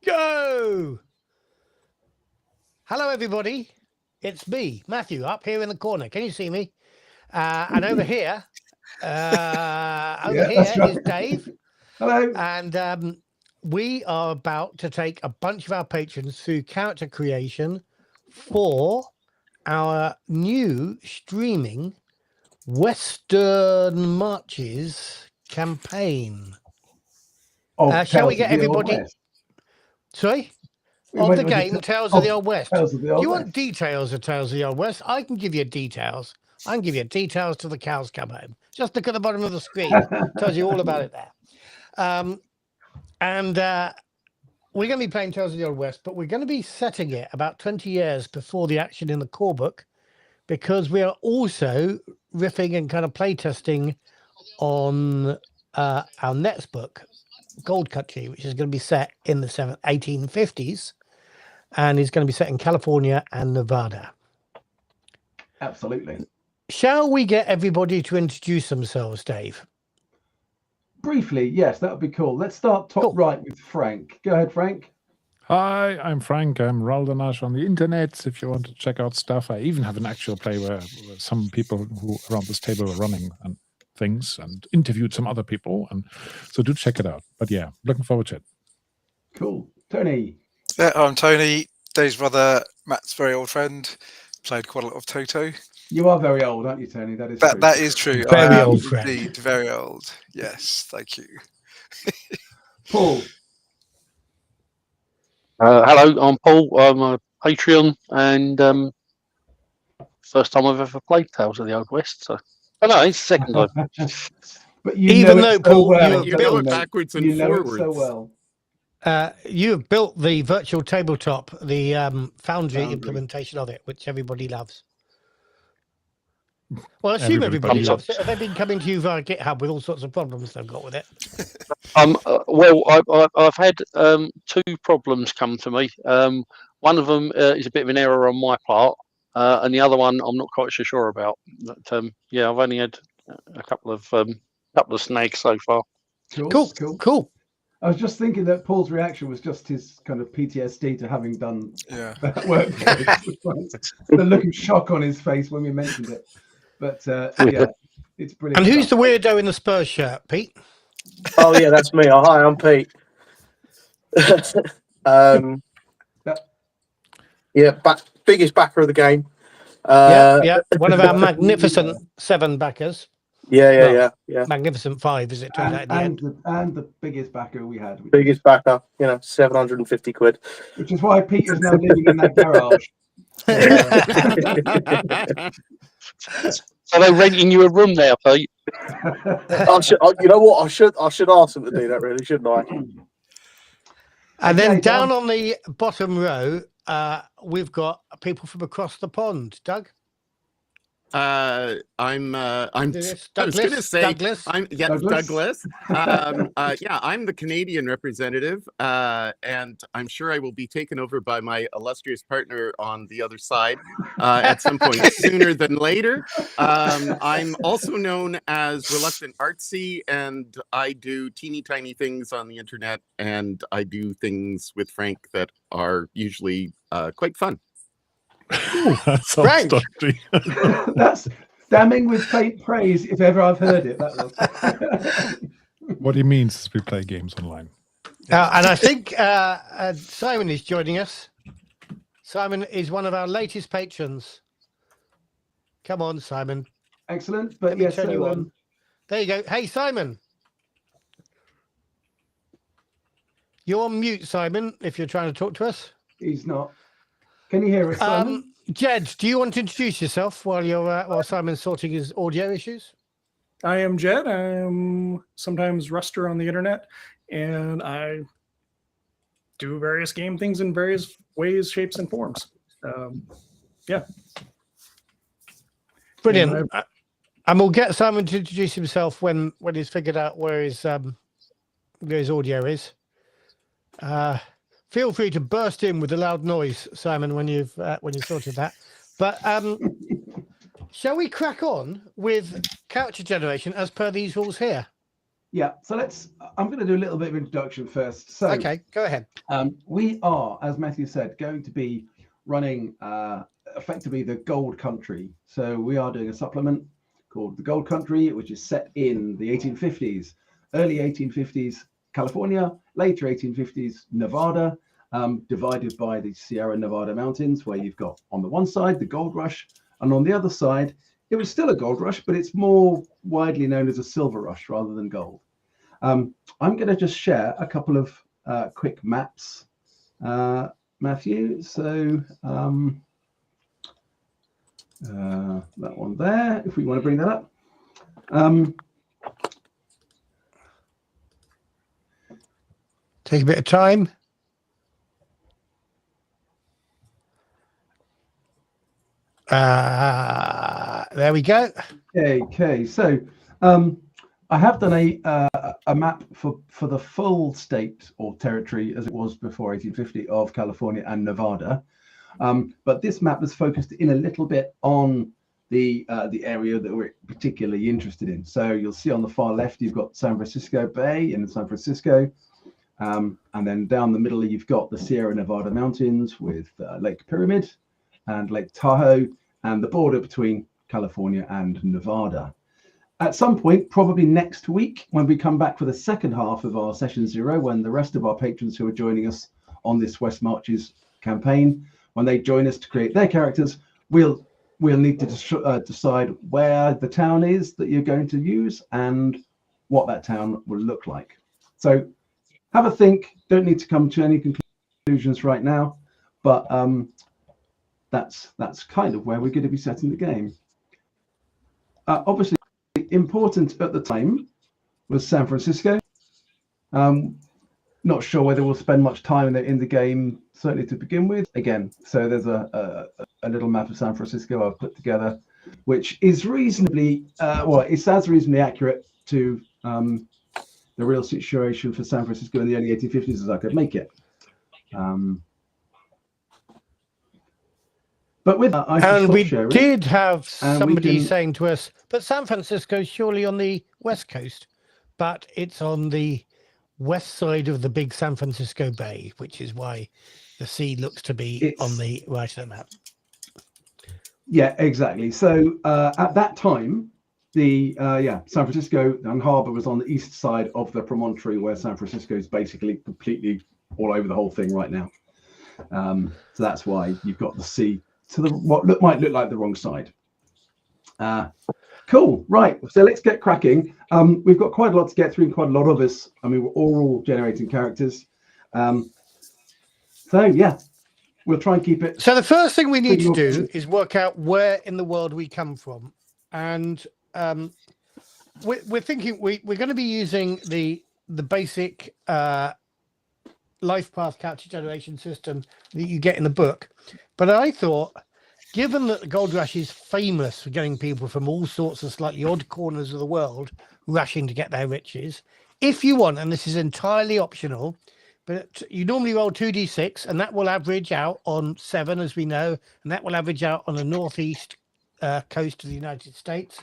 Go! Hello, everybody. It's me, Matthew, up here in the corner. Can you see me? And over here, is Dave. Hello. And we are about to take a bunch of our patrons through character creation for our new streaming Western Marches campaign. Shall we get everybody? Sorry? Of the game, Tales of the Old West. Do you want details of Tales of the Old West? I can give you details. I can give you details till the cows come home. Just look at the bottom of the screen. Tells you all about it there. And we're going to be playing Tales of the Old West, but we're going to be setting it about 20 years before the action in the core book, because we are also riffing and kind of playtesting on our next book, Gold Country, which is going to be set in the 1850s and is going to be set in California and Nevada. Absolutely. Shall we get everybody to introduce themselves, Dave? Briefly, yes, that would be cool. Let's start top right with Frank. Go ahead, Frank. Hi, I'm Frank. I'm Raldanash on the internet. If you want to check out stuff, I even have an actual play where some people who around this table are running and things and interviewed some other people, and so do check it out. But yeah, looking forward to it. Cool. Tony. Yeah, I'm Tony, Dave's brother, Matt's very old friend. Played quite a lot of Toto. You are very old, aren't you, Tony? That is true. Very old friend. Indeed, very old. Yes, thank you. Paul. Hello, I'm Paul. I'm a Patreon, and first time I've ever played Tales of the Old West. So, no, it's the second time. But you even know though Paul, you know it backwards and forwards. So well. You've built the virtual tabletop, the Foundry implementation of it, which everybody loves. Well, I assume everybody loves it. Have they been coming to you via GitHub with all sorts of problems they've got with it? Well, I've had two problems come to me. One of them is a bit of an error on my part, and the other one I'm not quite so sure about. But yeah, I've only had a couple of snags so far. Cool. I was just thinking that Paul's reaction was just his kind of PTSD to having done that work. The look of shock on his face when we mentioned it. But yeah, it's brilliant. And who's the weirdo in the Spurs shirt, Pete? Oh yeah, that's me. Hi, I'm Pete. Biggest backer of the game. One of our magnificent 7 backers. Yeah. Magnificent 5, is it? Turned out at the end. And the biggest backer we had. Biggest backer, 750 quid. Which is why Pete is now living in that garage. So they're renting you a room there, Pete? You know what? I should ask them to do that, really, shouldn't I? And then down on the bottom row, we've got people from across the pond. Doug? I was going to say Douglas. Douglas. I'm the Canadian representative, and I'm sure I will be taken over by my illustrious partner on the other side at some point sooner than later. I'm also known as Reluctant Artsy, and I do teeny tiny things on the internet, and I do things with Frank that are usually quite fun. Frank. That's damning with faint praise if ever I've heard it. What he means is we play games online. And I think Simon is joining us. Simon is one of our latest patrons. Come on, Simon. Excellent. But Let me turn you on. There you go. Hey, Simon. You're on mute, Simon, if you're trying to talk to us. He's not. Can you hear us, Simon? Jed, do you want to introduce yourself while Simon's sorting his audio issues? I am Jed. I'm sometimes Ruster on the internet, and I do various game things in various ways, shapes, and forms. Brilliant. And we'll get Simon to introduce himself when he's figured out where his audio is. Feel free to burst in with a loud noise, Simon, when you've sorted that. But shall we crack on with character generation as per these rules here? Yeah, so I'm going to do a little bit of introduction first. So, Okay, go ahead. We are, as Matthew said, going to be running effectively the Gold Country. So we are doing a supplement called the Gold Country, which is set in the 1850s, early 1850s California, later 1850s Nevada, divided by the Sierra Nevada mountains, where you've got on the one side the gold rush, and on the other side it was still a gold rush, but it's more widely known as a silver rush rather than gold. I'm going to just share a couple of quick maps, Matthew. So that one there, if we want to bring that up. Take a bit of time. There we go. Okay. So I have done a map for the full state or territory as it was before 1850 of California and Nevada. But this map is focused in a little bit on the area that we're particularly interested in. So you'll see on the far left, you've got San Francisco Bay in San Francisco. And then down the middle, you've got the Sierra Nevada mountains with Lake Pyramid and Lake Tahoe and the border between California and Nevada. At some point, probably next week, when we come back for the second half of our Session Zero, when the rest of our patrons who are joining us on this West Marches campaign, when they join us to create their characters, we'll need to decide where the town is that you're going to use and what that town will look like. So have a think. Don't need to come to any conclusions right now, but that's kind of where we're going to be setting the game. Obviously, important at the time was San Francisco. Not sure whether we'll spend much time in the game, certainly to begin with. Again, so there's a little map of San Francisco I've put together, which is reasonably, it sounds reasonably accurate to the real situation for San Francisco in the early 1850s as I could make it. But with that, and we did have somebody saying to us, but San Francisco is surely on the west coast, but it's on the west side of the big San Francisco Bay, which is why the sea looks to be on the right of the map. Yeah, exactly. So at that time, the San Francisco and Harbor was on the east side of the promontory, where San Francisco is basically completely all over the whole thing right now. So that's why you've got the sea to the might look like the wrong side. Cool. Right. So let's get cracking. We've got quite a lot to get through, quite a lot of us. I mean, we're all generating characters. So yeah, we'll try and keep it. So the first thing we need to do is work out where in the world we come from, and we're thinking we're going to be using the basic life path character generation system that you get in the book. But I thought, given that the Gold Rush is famous for getting people from all sorts of slightly odd corners of the world rushing to get their riches, if you want, and this is entirely optional, but you normally roll 2d6, and that will average out on 7, as we know, and that will average out on the northeast coast of the United States.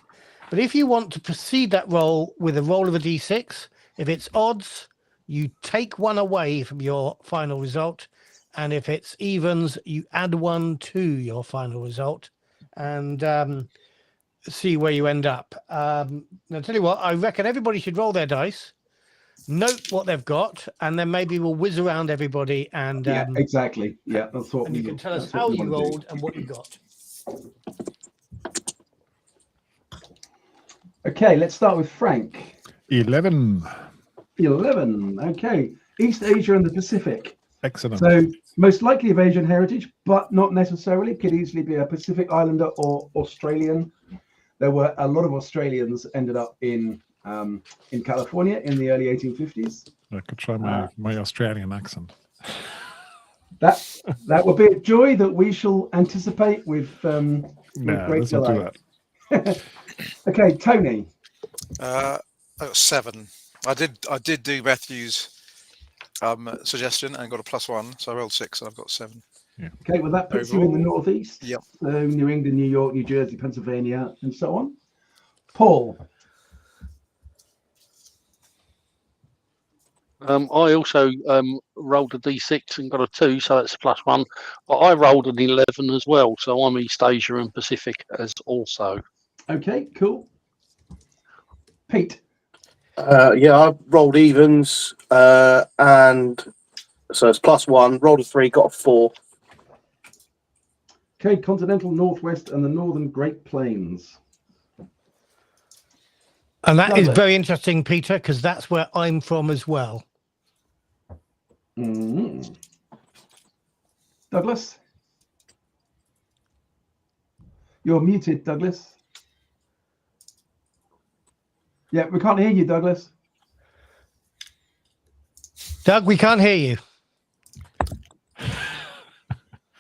But if you want to proceed that roll with a roll of a d6, if it's odds, you take 1 away from your final result. And if it's evens, you add 1 to your final result and see where you end up. Now, I'll tell you what, I reckon everybody should roll their dice, note what they've got, and then maybe we'll whiz around everybody. And yeah, exactly. Yeah, that's what. And you can tell us how you rolled and what you got. Okay, let's start with Frank. 11. 11. Okay, East Asia and the Pacific. Excellent. So most likely of Asian heritage, but not necessarily. Could easily be a Pacific Islander or Australian. There were a lot of Australians ended up in California in the early 1850s. I could try my Australian accent. That will be a joy that we shall anticipate with great let's not do that. Okay, Tony. I got 7. I did do Matthew's suggestion and got a +1, so I rolled 6 and I've got 7. Yeah. Okay, well that puts you in the northeast. Yep. So New England, New York, New Jersey, Pennsylvania, and so on. Paul. I also rolled a d6 and got a 2, so that's +1. But I rolled an 11 as well, so I'm East Asia and Pacific as also. Okay, cool. Pete. Yeah, I rolled evens, and so it's +1. Rolled a 3, got a 4. Okay, continental Northwest and the Northern Great Plains. And that is Lovely. very interesting, Peter, because that's where I'm from as well. Mm. Douglas? You're muted, Douglas. Yeah, we can't hear you, Douglas. Doug, we can't hear you.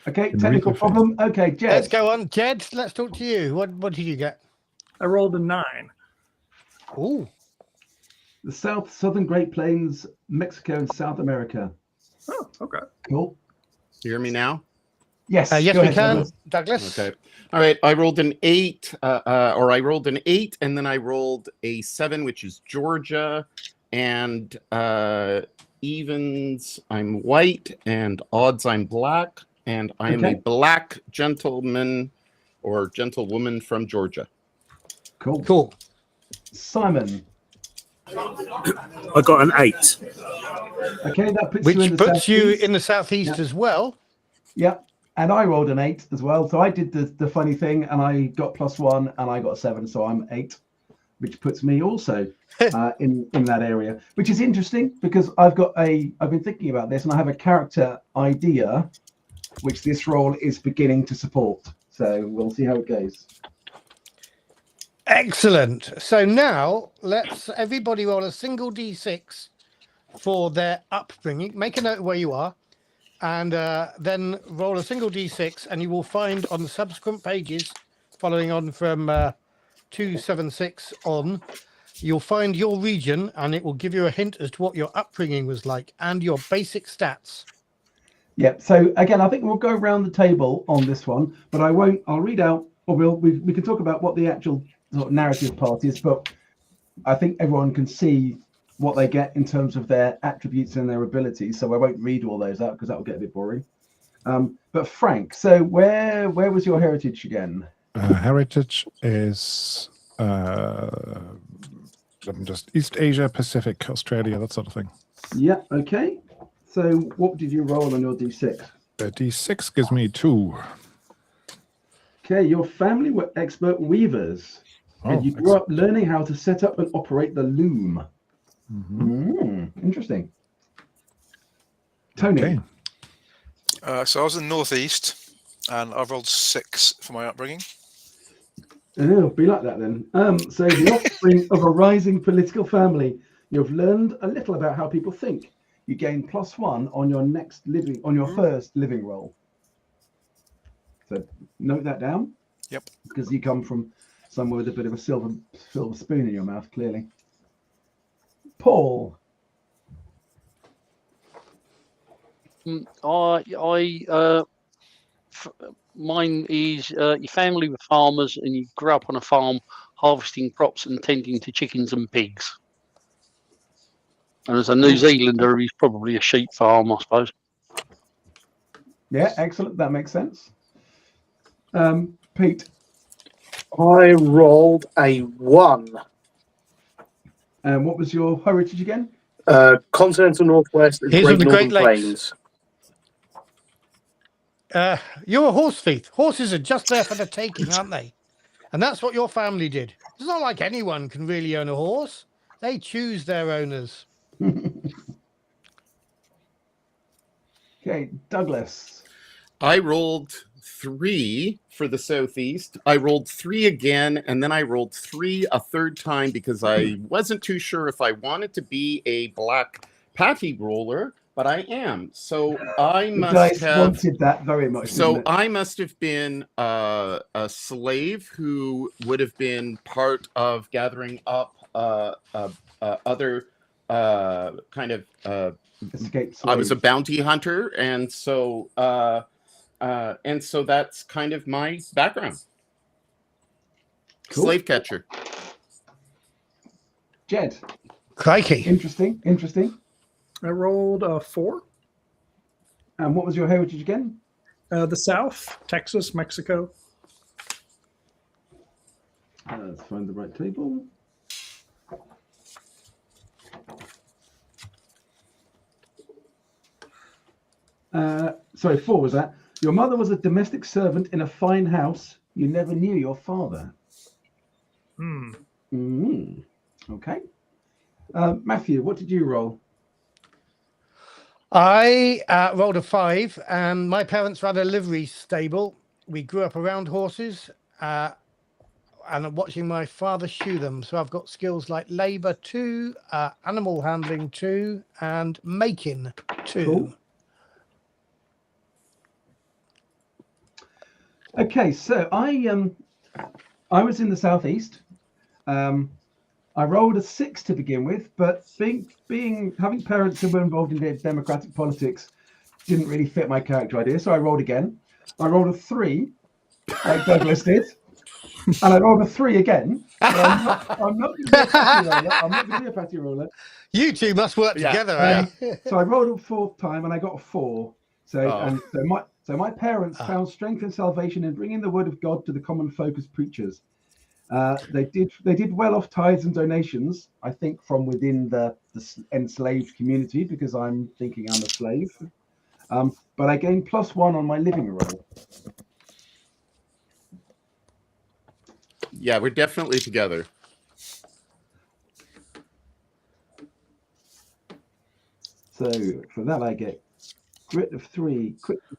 Okay, Can technical read the problem. Okay, Jed. Let's go on. Jed, let's talk to you. What did you get? I rolled a 9. Oh, The Southern Great Plains, Mexico, and South America. Oh, okay. Cool. You hear me now? Yes. yes, go we ahead, can. Douglas. Douglas. Okay. All right. I rolled an 8, or I rolled an 8, and then I rolled a 7, which is Georgia, and evens I'm white, and odds I'm black, and I am a Okay. black gentleman or gentlewoman from Georgia. Cool. Cool. Simon. I got an 8. Okay, that puts Which you in the puts you southeast. in the southeast Yeah. as well. Yeah, and I rolled an 8 as well. So I did the funny thing, and I got +1, and I got 7, so I'm 8, which puts me also in that area, which is interesting because I've been thinking about this, and I have a character idea, which this role is beginning to support. So we'll see how it goes. Excellent. So now let's everybody roll a single d6 for their upbringing. Make a note of where you are, and then roll a single d6, and you will find on the subsequent pages, following on from 276 on, you'll find your region, and it will give you a hint as to what your upbringing was like and your basic stats. Yeah. So again, I think we'll go around the table on this one, but I won't. I'll read out, or we can talk about what the actual sort of narrative part is, but I think everyone can see what they get in terms of their attributes and their abilities. So I won't read all those out because that will get a bit boring. But Frank, so where was your heritage again? Heritage is just East Asia, Pacific, Australia, that sort of thing. Yeah. Okay. So what did you roll on your d6? The D6 gives me 2. Okay, your family were expert weavers, and you grew up learning how to set up and operate the loom. Interesting. Tony. Okay. So I was in the Northeast, and I've rolled 6 for my upbringing. It'll be like that then. So the offspring of a rising political family, you've learned a little about how people think. You gain +1 on your first living roll. So note that down. Yep. Because you come from somewhere with a bit of a silver spoon in your mouth, clearly. Paul. Mine is your family were farmers, and you grew up on a farm harvesting crops and tending to chickens and pigs. And as a New Zealander, he's probably a sheep farm, I suppose. Yeah, excellent. That makes sense. Pete. I rolled a 1. And what was your heritage again? Continental Northwest and Here's Great on the Northern Great Lakes. Plains. You're a horse thief. Horses are just there for the taking, aren't they? And that's what your family did. It's not like anyone can really own a horse. They choose their owners. Okay, Douglas. I rolled 3 for the Southeast. I rolled 3 again, and then I rolled 3 a third time because I wasn't too sure if I wanted to be a black patty roller, but I am. So I The must dice have. wanted that very much. So didn't it? I must have been a slave who would have been part of gathering up other kind of. Escaped I was a slaves. bounty hunter, and so that's kind of my background. Cool. Slave catcher. Jed. Crikey. Interesting. I rolled a 4. And what was your heritage again? The South, Texas, Mexico. Let's find the right table. Sorry, 4 was that. Your mother was a domestic servant in a fine house. You never knew your father. Okay. Matthew, what did you roll? I rolled a 5, and my parents ran a livery stable. We grew up around horses and watching my father shoe them. So I've got skills like labour 2, animal handling 2, and making 2. Cool. Okay, so I was in the southeast. I rolled a 6 to begin with, but having parents who were involved in democratic politics didn't really fit my character idea. So I rolled again. I rolled a 3, like Douglas did, and I rolled a 3 again. I'm not going to be a patty roller. I'm not going to be a patty roller. You two must work together, eh? So I rolled a 4th time, and I got a 4. So my parents found strength and salvation in bringing the word of God to the common folk as preachers. They did well off tithes and donations, I think, from within the enslaved community, because I'm thinking I'm a slave. But I gained +1 on my living roll. Yeah, we're definitely together. So for that, I get grit of 3.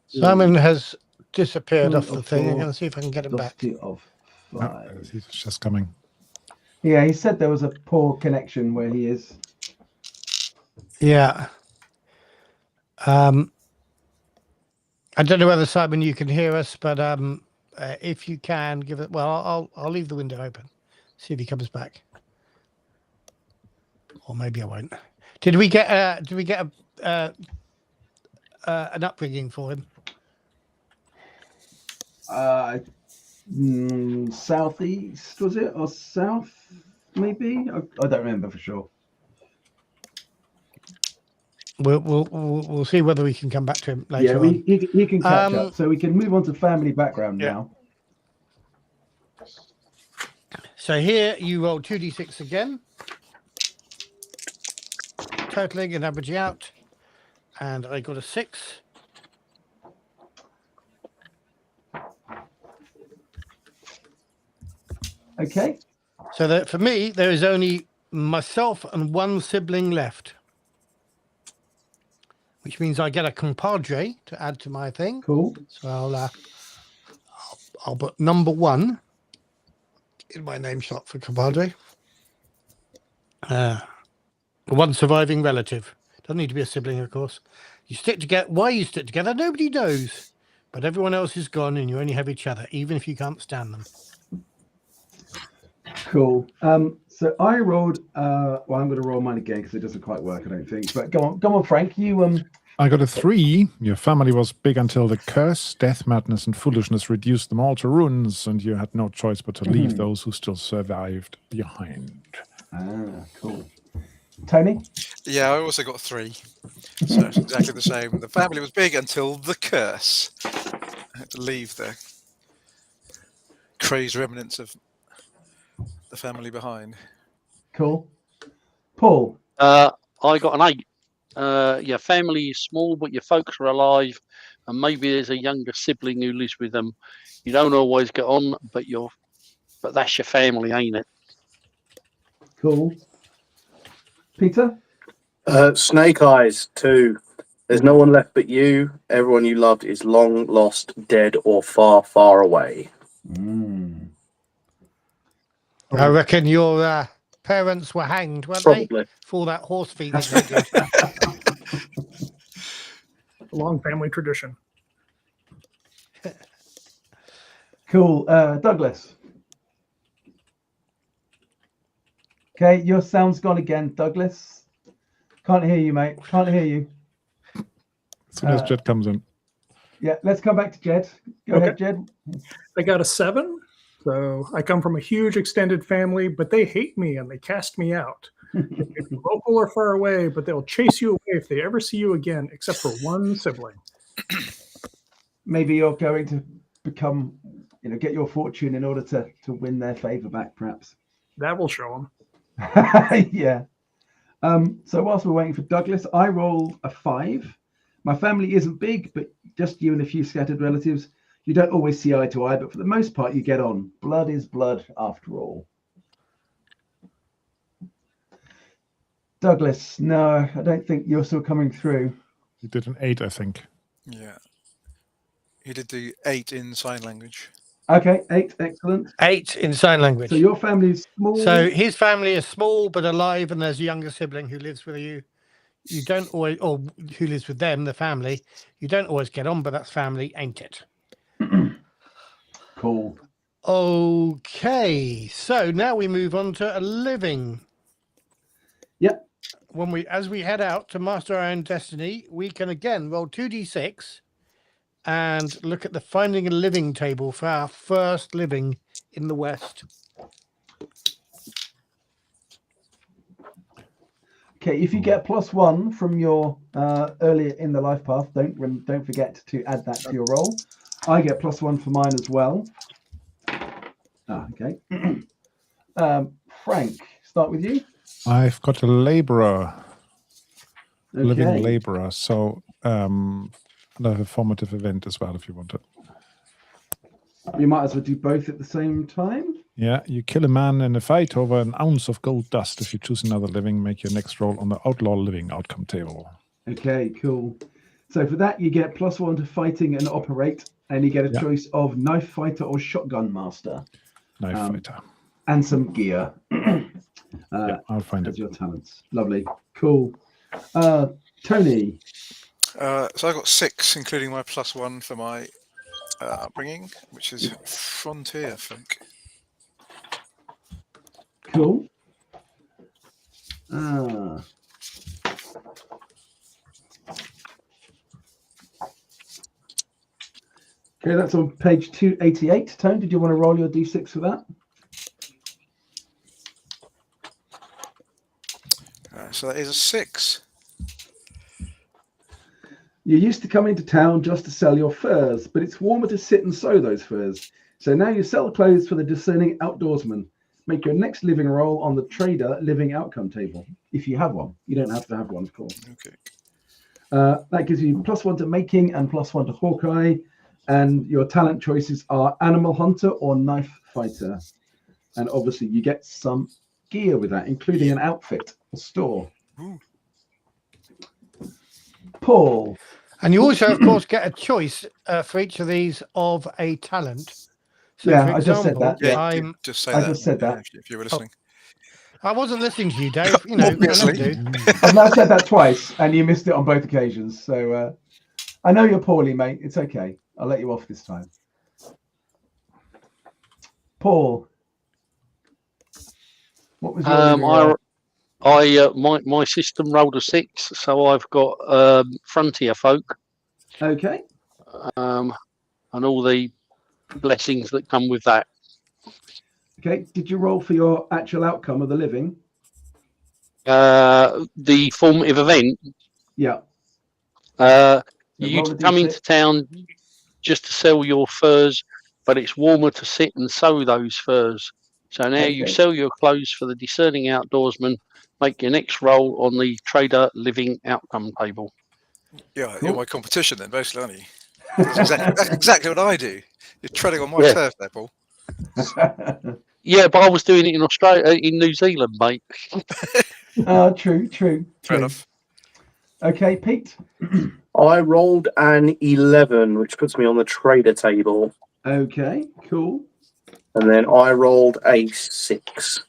Simon has disappeared off of the thing. I'm 4, going to see if I can get him back. dusty of 5. He's just coming. Yeah, he said there was a poor connection where he is. Yeah. I don't know whether, Simon, you can hear us, but if you can, give it. Well, I'll leave the window open. See if he comes back. Or maybe I won't. Did we get an upbringing for him? Southeast, was it, or south? Maybe I don't remember for sure. We'll see whether we can come back to him later. Yeah, he can catch up, so we can move on to family background now. So here you roll 2d6 again, totaling and averaging out, and I got a 6. Okay. So that for me, there is only myself and one sibling left, which means I get a compadre to add to my thing. Cool. So I'll put number 1 in my name slot for compadre. One surviving relative. Doesn't need to be a sibling, of course. You stick together. Why you stick together, nobody knows. But everyone else is gone, and you only have each other, even if you can't stand them. Cool. So I rolled. Well, I'm going to roll mine again because it doesn't quite work, I don't think. But go on, Frank. You I got a 3. Your family was big until the curse, death, madness, and foolishness reduced them all to ruins, and you had no choice but to leave those who still survived behind. Cool. Tony? Yeah, I also got 3. So it's exactly the same. The family was big until the curse. I had to leave the crazed remnants of the family behind. Cool. Paul? I got an 8. Your family is small, but your folks are alive, and maybe there's a younger sibling who lives with them. You don't always get on, but that's your family, ain't it? Cool. Peter? Snake Eyes 2. There's no one left but you. Everyone you loved is long lost, dead, or far, far away. I reckon your parents were hanged, weren't Probably. they? For that horse feeding they did. Long family tradition. Cool. Douglas? Okay, your sound's gone again, Douglas. Can't hear you, mate. Can't hear you. As soon as Jed comes in. Yeah, let's come back to Jed. Go ahead, Jed. I got a 7. So I come from a huge extended family, but they hate me and they cast me out. Local or far away, but they'll chase you away if they ever see you again, except for one sibling. Maybe you're going to become, get your fortune in order to win their favor back, perhaps. That will show them. Yeah. So whilst we're waiting for Douglas, I roll a 5. My family isn't big, but just you and a few scattered relatives. You don't always see eye to eye, but for the most part, you get on. Blood is blood, after all. Douglas, no, I don't think you're still coming through. You did an 8, I think. Yeah. He did the 8 in sign language. Okay, 8, excellent. 8 in sign language. So your family is small. So his family is small but alive, and there's a younger sibling who lives with you. You don't always, or who lives with them, the family. You don't always get on, but that's family, ain't it? Cool. Okay, so now we move on to a living. Yep. As we head out to master our own destiny, we can again roll 2d6 and look at the finding a living table for our first living in the West. Okay, if you get +1 from your earlier in the life path, don't forget to add that to your roll. I get +1 for mine as well. Okay. Frank, start with you. I've got a laborer, living Okay. laborer. So another formative event as well, if you want it. You might as well do both at the same time. Yeah, you kill a man in a fight over an ounce of gold dust. If you choose another living, make your next roll on the outlaw living outcome table. Okay, cool. So for that, you get +1 to fighting and operate, and you get a Yeah. choice of knife fighter or shotgun master, Knife fighter. and some gear. Yeah, I'll find as it. your talents. Lovely, cool. Tony. So I got 6, including my +1 for my upbringing, which is frontier, I think. Cool. Okay, that's on page 288. Tone, did you want to roll your d6 for that? So that is a 6. You used to come into town just to sell your furs, but it's warmer to sit and sew those furs. So now you sell clothes for the discerning outdoorsman. Make your next living roll on the trader living outcome table, if you have one. You don't have to have one, of course. Okay. That gives you +1 to making and +1 to Hawkeye. And your talent choices are animal hunter or knife fighter. And obviously you get some gear with that, including an outfit, a store. Ooh. Paul. And you also, of course, get a choice for each of these of a talent. So, Yeah, for I just said that. Yeah, I'm, just say I that. just said that. If you were listening. I wasn't listening to you, Dave. You know, I Obviously. never do. I've now said that twice, and you missed it on both occasions. So I know you're poorly, mate. It's okay. I'll let you off this time. Paul. What was your living roll? My system rolled a 6, so I've got frontier folk, Okay. and all the blessings that come with that. Okay. Did you roll for your actual outcome of the living? The formative event, Yeah. you roll a come D6. into town just to sell your furs, but it's warmer to sit and sew those furs. So now you Okay. sell your clothes for the discerning outdoorsman, make your next roll on the trader living outcome table. Yeah, Cool. you're my competition then, basically, aren't you? That's exactly what I do. You're treading on my Yeah. turf there, Paul. Yeah, but I was doing it in Australia, in New Zealand, mate. True. Fair enough. Okay, Pete. I rolled an 11, which puts me on the trader table. Okay, cool. And then I rolled a 6.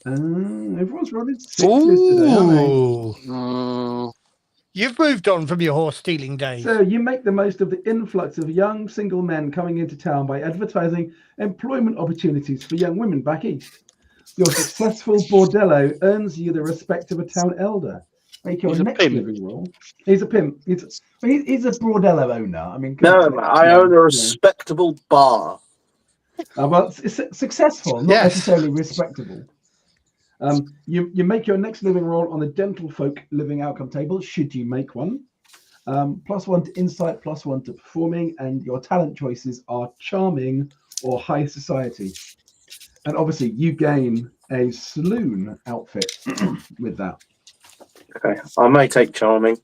Everyone's rolling 6s today, aren't they? Ooh. You've moved on from your horse stealing days. So you make the most of the influx of young single men coming into town by advertising employment opportunities for young women back east. Your successful bordello earns you the respect of a town elder. Make your He's a next pimp. living roll. He's a pimp. He's a bordello owner. I mean, No, come on, I own a respectable bar. well, it's successful, not Yes. necessarily respectable. You make your next living roll on the dental folk living outcome table, should you make one. +1 to insight, +1 to performing, and your talent choices are charming or high society. And obviously, you gain a saloon outfit with that. Okay, I may take charming.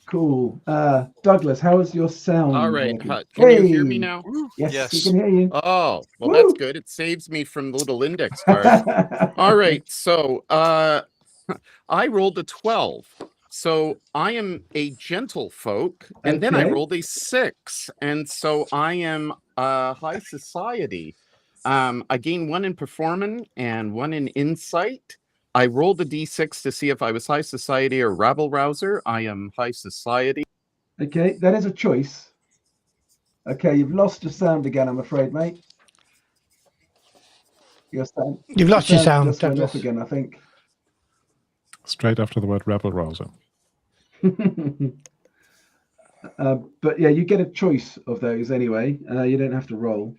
Cool. Douglas, how is your sound? All right. working? Can you hear me now? Yes, we can hear you. Oh, well, Woo! that's good. It saves me from the little index card. All right. So I rolled a 12. So I am a gentle folk. And then I Okay. rolled a 6. And so I am high society. I gain 1 in performance and 1 in insight. I rolled a d6 to see if I was high society or rabble rouser. I am high society. Okay, that is a choice. Okay, you've lost your sound again, I'm afraid, mate. Your sound. You've lost your sound, just went off Douglas. again, I think. Straight after the word rabble rouser. But yeah, you get a choice of those anyway. You don't have to roll.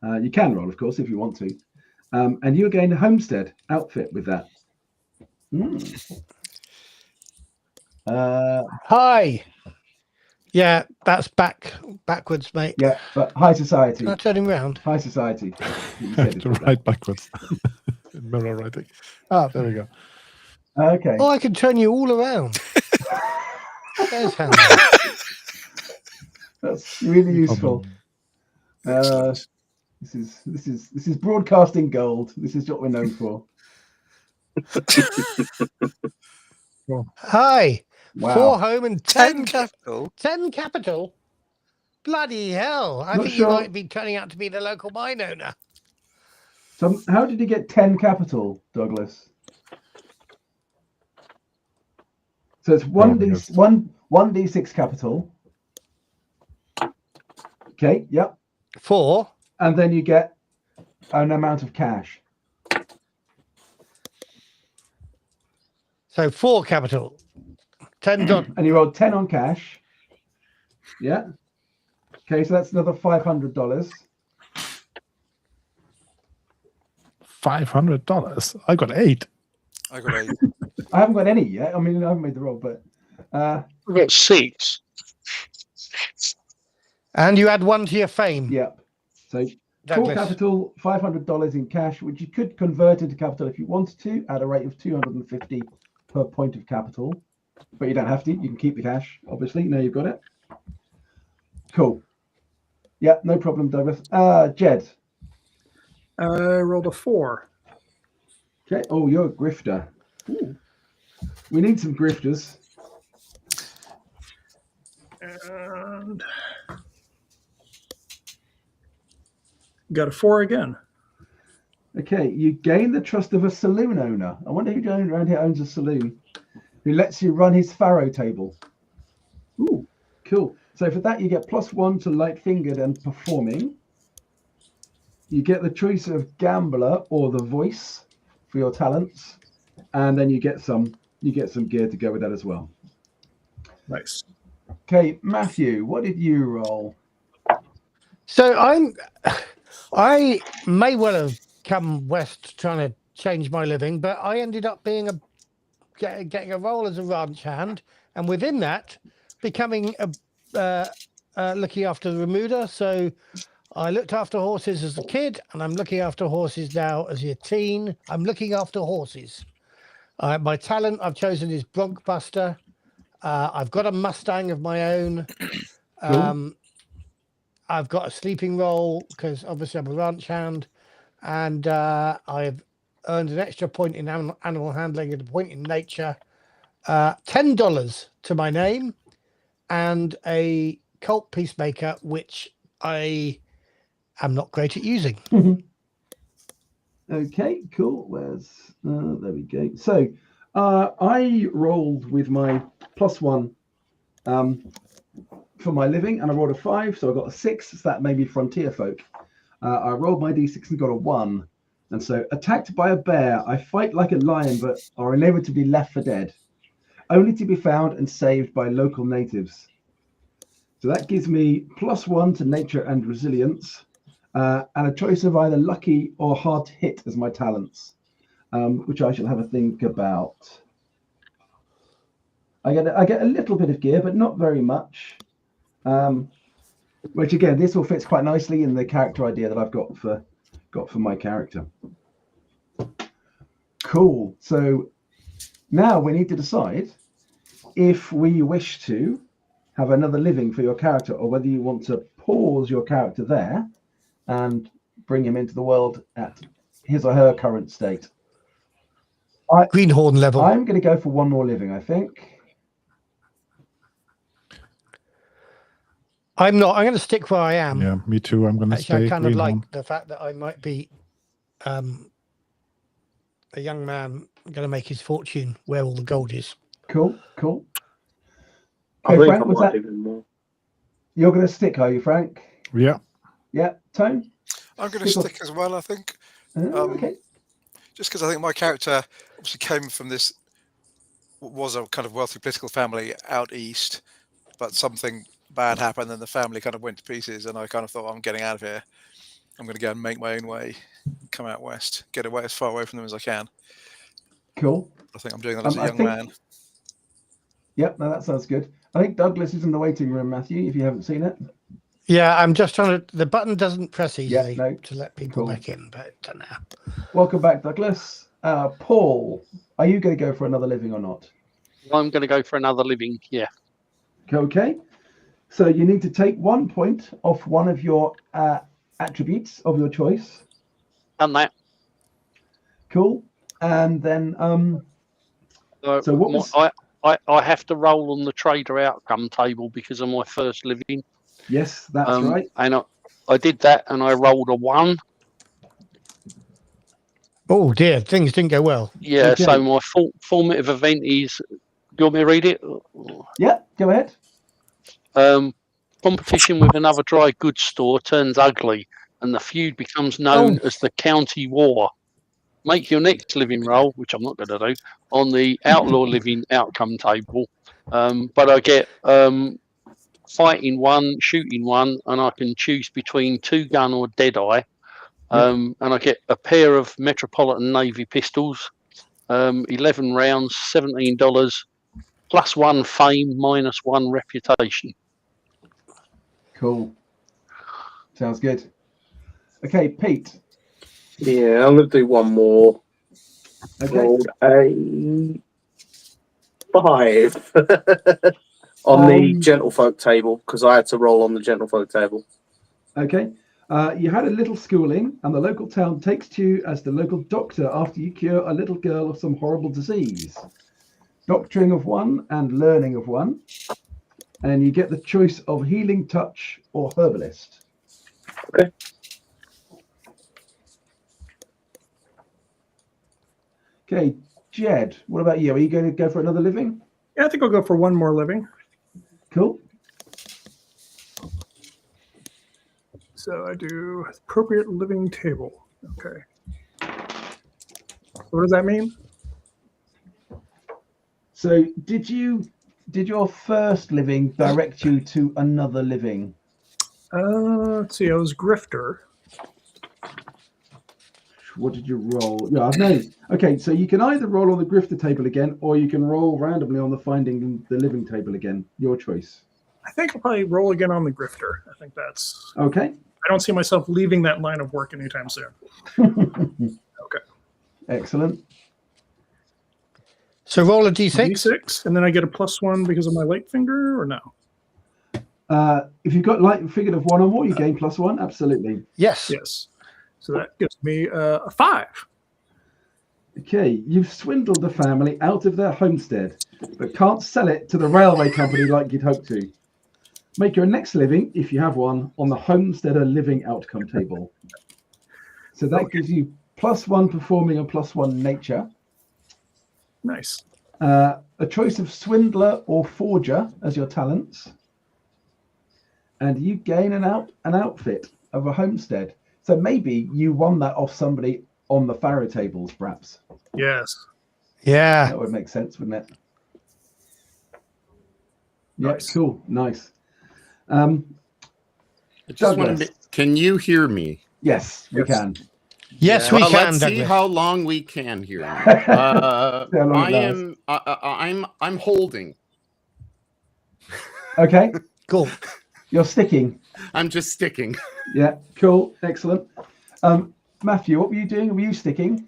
You can roll, of course, if you want to. And you gain a homestead outfit with that. Hi. Yeah, that's backwards, mate. Yeah, but high society. Can I turn him round? High society. You said it, wasn't it? Right backwards. Mirror writing. Ah, there we go. Okay. Oh, I can turn you all around. There's handy. That's really useful. This is broadcasting gold. This is what we're known for. Hi. Wow. 4 home and 10 capital. 10 capital. Bloody hell. I Not think sure. you might be turning out to be the local mine owner. So how did you get 10 capital, Douglas? So it's 1d6 capital. Okay, yep. 4. And then you get an amount of cash. So 4 capital. $10. And you rolled 10 on cash. Yeah. Okay, so that's another $500. $500. I got 8. I got 8. I haven't got any yet. I mean, I haven't made the roll, but I've got 6. And you add 1 to your fame. Yep. So Douglas. 4 capital, $500 in cash, which you could convert into capital if you wanted to at a rate of 250 per point of capital. But you don't have to. You can keep the cash, obviously. Now you've got it. Cool. Yeah, no problem, Douglas. Jed. I rolled a 4. Okay. Oh, you're a grifter. Ooh. We need some grifters. And got a 4 again. Okay, you gain the trust of a saloon owner. I wonder who around here owns a saloon, who lets you run his faro table. Ooh, cool. So for that, you get +1 to light-fingered and performing. You get the choice of gambler or the voice for your talents, and then you get some gear to go with that as well. Nice. Okay, Matthew, what did you roll? So I may well have come west trying to change my living, but I ended up being getting a role as a ranch hand, and within that, becoming looking after the remuda. So I looked after horses as a kid, and I'm looking after horses now as a teen. I'm looking after horses. My talent I've chosen is Bronc Buster. I've got a Mustang of my own. I've got a sleeping role because obviously I'm a ranch hand, and I've earned an extra point in animal handling and a point in nature. $10 to my name, and a cult peacemaker, which I am not great at using. Okay, cool. There we go. So I rolled with my +1 for my living, and I rolled a 5, so I got a 6. So that made me frontier folk. I rolled my d6 and got a 1. And so, attacked by a bear, I fight like a lion, but are inevitably left for dead, only to be found and saved by local natives. So that gives me +1 to nature and resilience, and a choice of either lucky or hard to hit as my talents, which I shall have a think about. I get a little bit of gear, but not very much. Which again, this all fits quite nicely in the character idea that I've got for my character. Cool. So now we need to decide if we wish to have another living for your character, or whether you want to pause your character there and bring him into the world at his or her current state. Greenhorn level. I'm going to go for one more living, I think. I'm not. I'm going to stick where I am. Yeah, me too. I'm going to Actually, stay. I kind of Greenhorn. like the fact that I might be a young man going to make his fortune where all the gold is. Cool, cool. I Okay, think Frank, I was might that even more. you're going to stick, are you, Frank? Yeah. Yeah, Tone? I'm going to Stick or- stick as well, I think. Okay. Just because I think my character obviously came from was a kind of wealthy political family out east, but something bad happened and the family kind of went to pieces, and I kind of thought, I'm getting out of here. I'm going to go and make my own way, come out west, get away as far away from them as I can. Cool. I think I'm doing that as a young man. Yep, no, that sounds good. I think Douglas is in the waiting room, Matthew, if you haven't seen it. Yeah, I'm just trying to. The button doesn't press easily no. to let people Cool. back in, but now. Welcome back, Douglas. Paul, are you going to go for another living or not? I'm going to go for another living. Yeah. Okay. So you need to take 1 point off one of your attributes of your choice. Done that. Cool. And then so what was... I have to roll on the trader outcome table because of my first living. Yes, that's right. And I did that, and I rolled a 1. Oh dear, things didn't go well. Yeah. Okay. So my formative event is. Do you want me to read it? Yeah, go ahead. Competition with another dry goods store turns ugly, and the feud becomes known as the county war. Make your next living roll, which I'm not going to do, on the outlaw living outcome table. But I get fighting 1, shooting 1, and I can choose between 2 gun or Deadeye. And I get a pair of Metropolitan Navy pistols, 11 rounds, $17, plus 1 fame, minus 1 reputation. Cool. Sounds good. Okay, Pete. Yeah, I'm going to do one more. Okay. Rolled a 5 on the gentlefolk table, because I had to roll on the gentlefolk table. Okay. You had a little schooling, and the local town takes to you as the local doctor after you cure a little girl of some horrible disease. Doctoring of 1 and learning of 1. And you get the choice of healing touch or herbalist. Okay. Okay, Jed, what about you? Are you going to go for another living? Yeah, I think I'll go for one more living. Cool. So I do appropriate living table. Okay. What does that mean? So did your first living direct you to another living? Let's see. I was grifter. What did you roll? Yeah, I've known. Okay, so you can either roll on the grifter table again, or you can roll randomly on the finding the living table again. Your choice. I think I'll probably roll again on the grifter. I think that's. Okay. I don't see myself leaving that line of work anytime soon. Okay. Excellent. So roll a d6. D6, and then I get a +1 because of my light finger, or no? If you've got light figured of 1 or more, you gain +1. Absolutely. Yes. Yes. So that gives me a 5. Okay, you've swindled the family out of their homestead, but can't sell it to the railway company like you'd hoped to. Make your next living, if you have one, on the homesteader living outcome table. So that gives you +1 performing and +1 nature. Nice. A choice of swindler or forger as your talents. And you gain an outfit of a homestead. So maybe you won that off somebody on the Pharaoh tables, perhaps. Yes. Yeah. That would make sense, wouldn't it? Yeah, Nice. cool. Nice. I just wanted Douglas. to Can you hear me? Yes, we can. Yes, we Well, can. let's see Douglas. how long we can hear me. How long it I'm holding. Okay, Cool. you're sticking. I'm just sticking. Yeah, cool, excellent. Matthew, what were you doing? Were you sticking?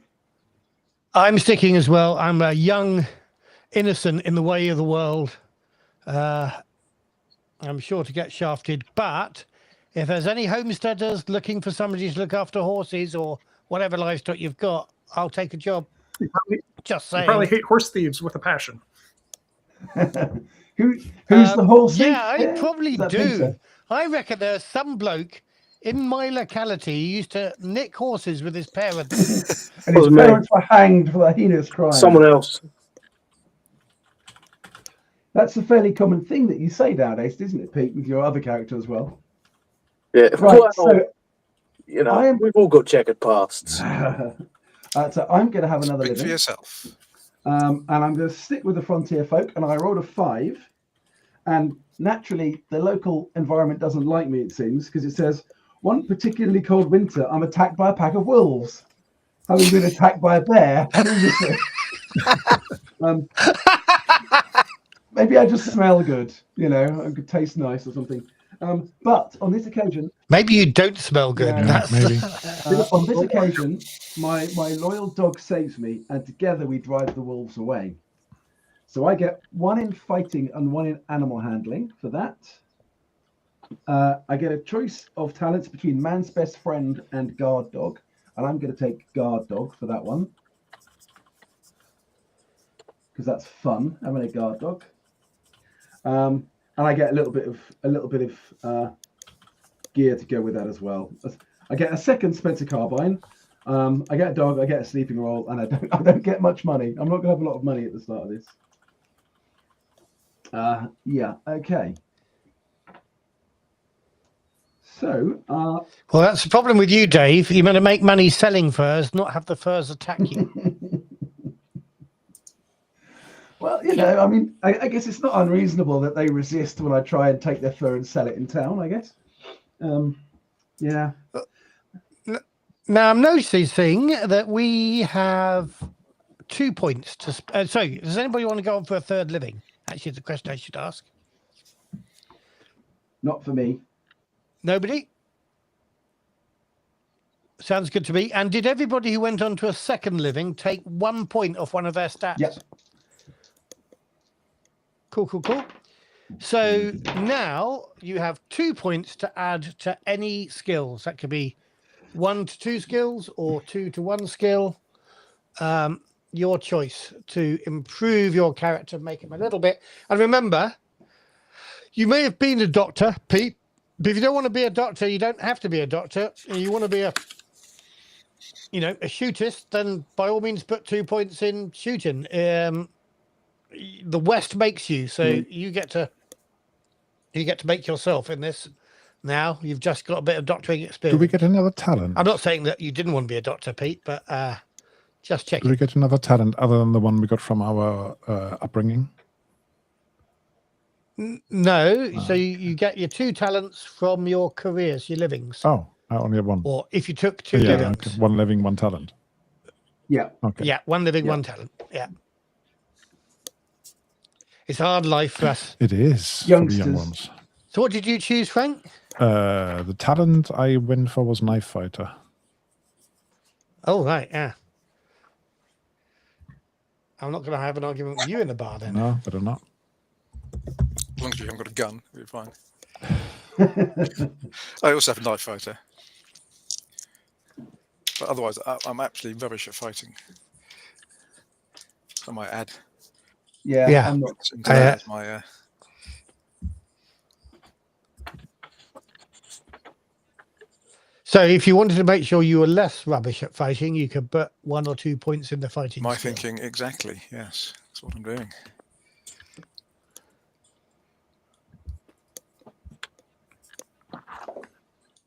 I'm sticking as well. I'm a young innocent in the way of the world. I'm sure to get shafted, but if there's any homesteaders looking for somebody to look after horses or whatever livestock you've got, I'll take a job. Just saying. You probably hate horse thieves with a passion. Who's the horse? Yeah, I probably That do. Peter? I reckon there's some bloke in my locality who used to nick horses with his parents. And his Wasn't me. parents were hanged for that heinous crime. Someone else. That's a fairly common thing that you say nowadays, isn't it, Pete, with your other character as well? Yeah. Right, Well, so you know, we've all got checkered pasts. so I'm going to have another Speak for living. yourself. And I'm going to stick with the frontier folk, and I rolled a 5. And naturally, the local environment doesn't like me, it seems, because it says, one particularly cold winter, I'm attacked by a pack of wolves. Having been attacked by a bear previously. Maybe I just smell good, you know, I could taste nice or something. But on this occasion, Maybe you don't smell good. Yeah. That's Maybe. on this occasion, my loyal dog saves me, and together we drive the wolves away. So I get 1 in fighting and 1 in animal handling for that. I get a choice of talents between man's best friend and guard dog, and I'm going to take guard dog for that one because that's fun having a guard dog. And I get a little bit of gear to go with that as well. I get a second Spencer carbine. I get a dog. I get a sleeping roll, and I don't get much money. I'm not going to have a lot of money at the start of this. Yeah. Okay. So. well, that's the problem with you, Dave. You're going to make money selling furs, not have the furs attack you. Well, you know, I mean, I guess it's not unreasonable that they resist when I try and take their fur and sell it in town, I guess. Yeah. Now, I'm noticing that we have 2 points to... sorry, does anybody want to go on for a third living? Actually, the question I should ask. Not for me. Nobody? Sounds good to me. And did everybody who went on to a second living take 1 point off one of their stats? Yes. Cool. So now you have 2 points to add to any skills. That could be 1 to 2 skills or 2 to 1 skill. Your choice to improve your character, make him a little bit. And remember, you may have been a doctor, Pete, but if you don't want to be a doctor, you don't have to be a doctor. You want to be a shootist, then by all means put 2 points in shooting. The West makes you, so you get to make yourself in this. Now you've just got a bit of doctoring experience. Do we get another talent? I'm not saying that you didn't want to be a doctor, Pete, but just checking. Do we get another talent other than the one we got from our upbringing? No, so you get your 2 talents from your careers, your livings. Oh, I only have 1. Or if you took 2 Yeah, livings. okay. 1 living, 1 talent. Yeah. Okay. Yeah, 1 living, 1 talent. Yeah. It's a hard life for us. It is for the Youngsters. young ones. So what did you choose, Frank? The talent I went for was knife fighter. Oh, right, yeah. I'm not going to have an argument with you in the bar then. No, better not. As long as you haven't got a gun, you'll be fine. I also have a knife fighter. But otherwise, I'm actually rubbish at fighting. I might add. Yeah. I'm not. My So if you wanted to make sure you were less rubbish at fighting, you could put 1 or 2 points in the fighting my skill. thinking exactly. Yes, that's what I'm doing.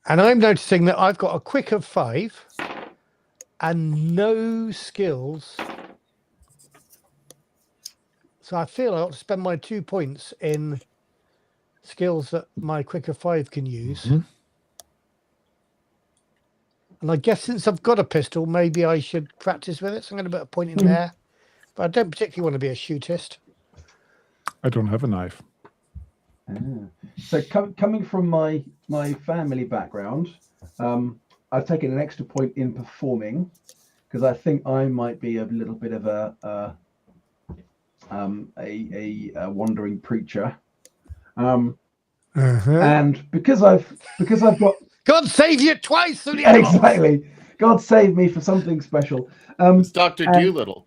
And I'm noticing that I've got a quick of 5 and no skills. So I feel I ought to spend my 2 points in skills that my quick of 5 can use. Mhm. And I guess since I've got a pistol, maybe I should practice with it. So I'm going to put a point in there. But I don't particularly want to be a shootist. I don't have a knife. So coming from my family background, I've taken an extra point in performing because I think I might be a little bit of a wandering preacher. And because I've got God save you twice through the exactly. God save me for something special. It's Dr. Doolittle.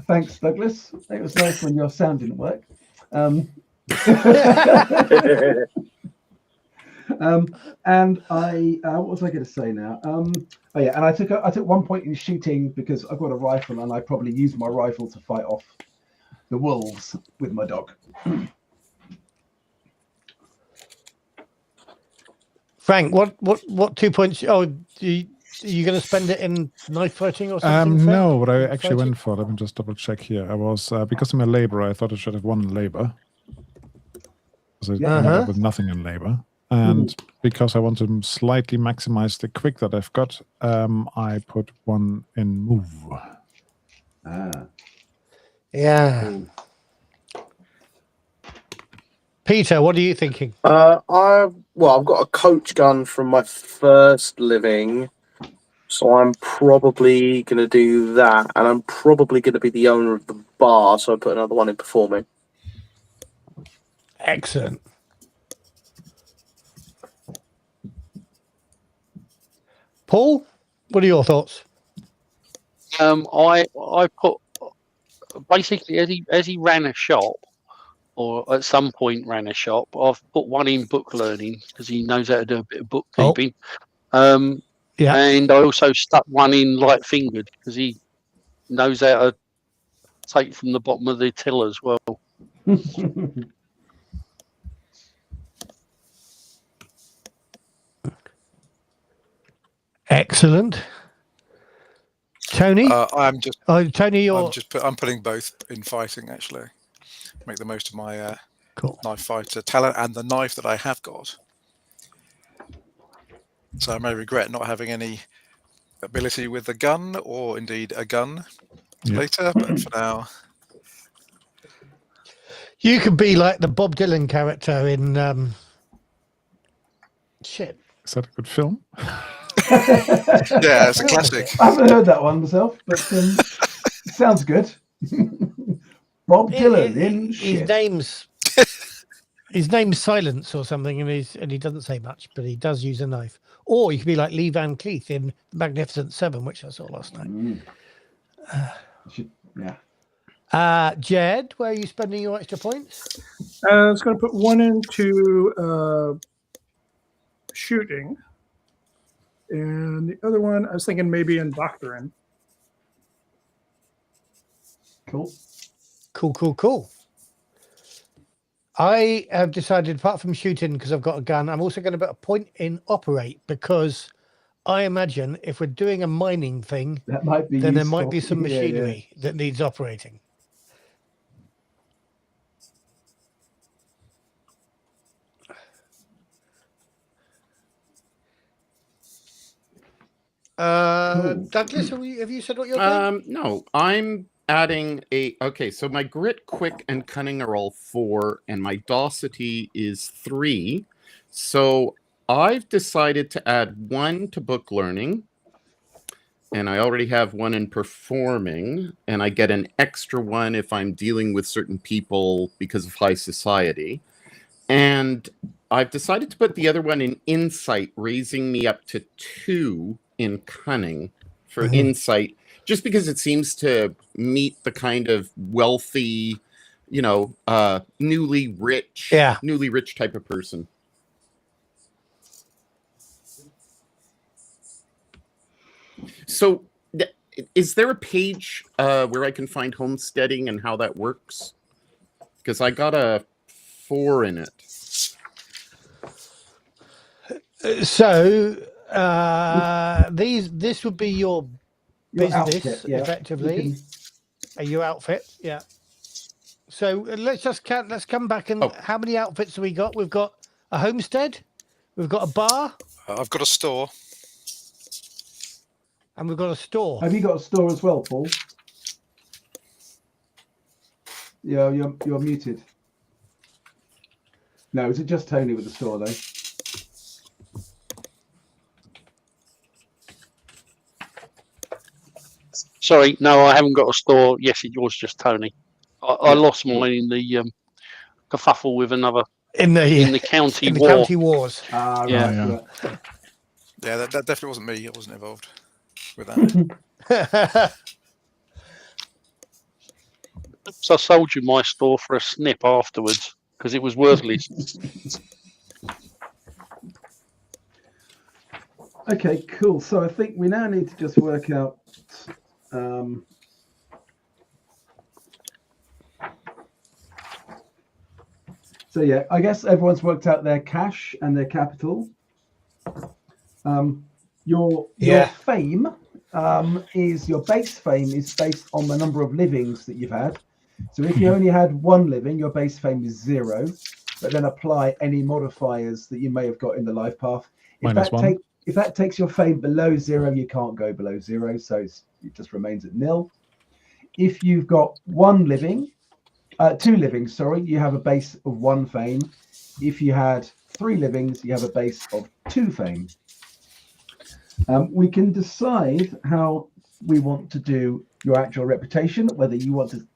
Thanks, Douglas. It was nice when your sound didn't work. And I what was I going to say now? Oh yeah, and I took 1 point in shooting because I've got a rifle and I probably use my rifle to fight off the wolves with my dog. Frank, what 2 points? Oh, are you going to spend it in knife fighting or something? Frank? No, what I actually went for, let me just double check here. I was, because I'm a laborer, I thought I should have one in labor. So I ended up with nothing in labor. And because I want to slightly maximize the quick that I've got, I put one in move. Yeah. Peter, what are you thinking? I've got a coach gun from my first living, so I'm probably going to do that, and I'm probably going to be the owner of the bar, so I put another one in performing. Excellent. Paul, what are your thoughts? I put basically as he ran a shop, or at some point ran a shop. I've put one in book learning because he knows how to do a bit of bookkeeping. Yeah, and I also stuck one in light fingered because he knows how to take from the bottom of the till as well. excellent. Tony, I'm Tony, I'm putting both in fighting actually. Make the most of my cool knife fighter talent and the knife that I have got. So I may regret not having any ability with a gun, or indeed a gun later. But for now, you could be like the Bob Dylan character in shit. Is that a good film? Yeah, it's a classic. I haven't heard that one myself, but it sounds good. Bob Dylan in shit. His name's Silence or something, and he doesn't say much, but he does use a knife. Or you could be like Lee Van Cleef in Magnificent Seven, which I saw last night. Jed, where are you spending your extra points? I was going to put one into shooting, and the other one I was thinking maybe in doctrine. Cool. I have decided, apart from shooting, because I've got a gun, I'm also going to put a point in operate, because I imagine if we're doing a mining thing, that might be then useful. there might be some machinery that needs operating. Douglas, have you said what you're doing? No, I'm adding so my grit, quick, and cunning are all 4, and my docility is 3. So I've decided to add 1 to book learning, and I already have 1 in performing, and I get an extra 1 if I'm dealing with certain people because of high society. And I've decided to put the other 1 in insight, raising me up to 2 in cunning for insight, just because it seems to meet the kind of wealthy, newly rich type of person. So is there a page where I can find homesteading and how that works? Because I got a 4 in it. So this would be your business, outfit, effectively. Your outfit, yeah. So let's come back and how many outfits have we got? We've got a homestead, we've got a bar, I've got a store. And we've got a store. Have you got a store as well, Paul? Yeah, you're muted. No, is it just Tony with the store though? Sorry, no, I haven't got a store. Yes, it was just Tony. I lost mine in the kerfuffle with another In the county in the war. county wars. Ah, right. Yeah. Yeah, that definitely wasn't me. I wasn't involved with that. So I sold you my store for a snip afterwards because it was worthless. Okay, cool. So I think we now need to just work out. So yeah, I guess everyone's worked out their cash and their capital. Your fame is your base fame is based on the number of livings that you've had. So if you only had one living, your base fame is 0. But then apply any modifiers that you may have got in the life path. If that takes your fame below 0, you can't go below 0, so it just remains at 0. If you've got 2 livings, sorry, you have a base of 1 fame. If you had 3 livings, you have a base of 2 fame. We can decide how we want to do your actual reputation, whether you want to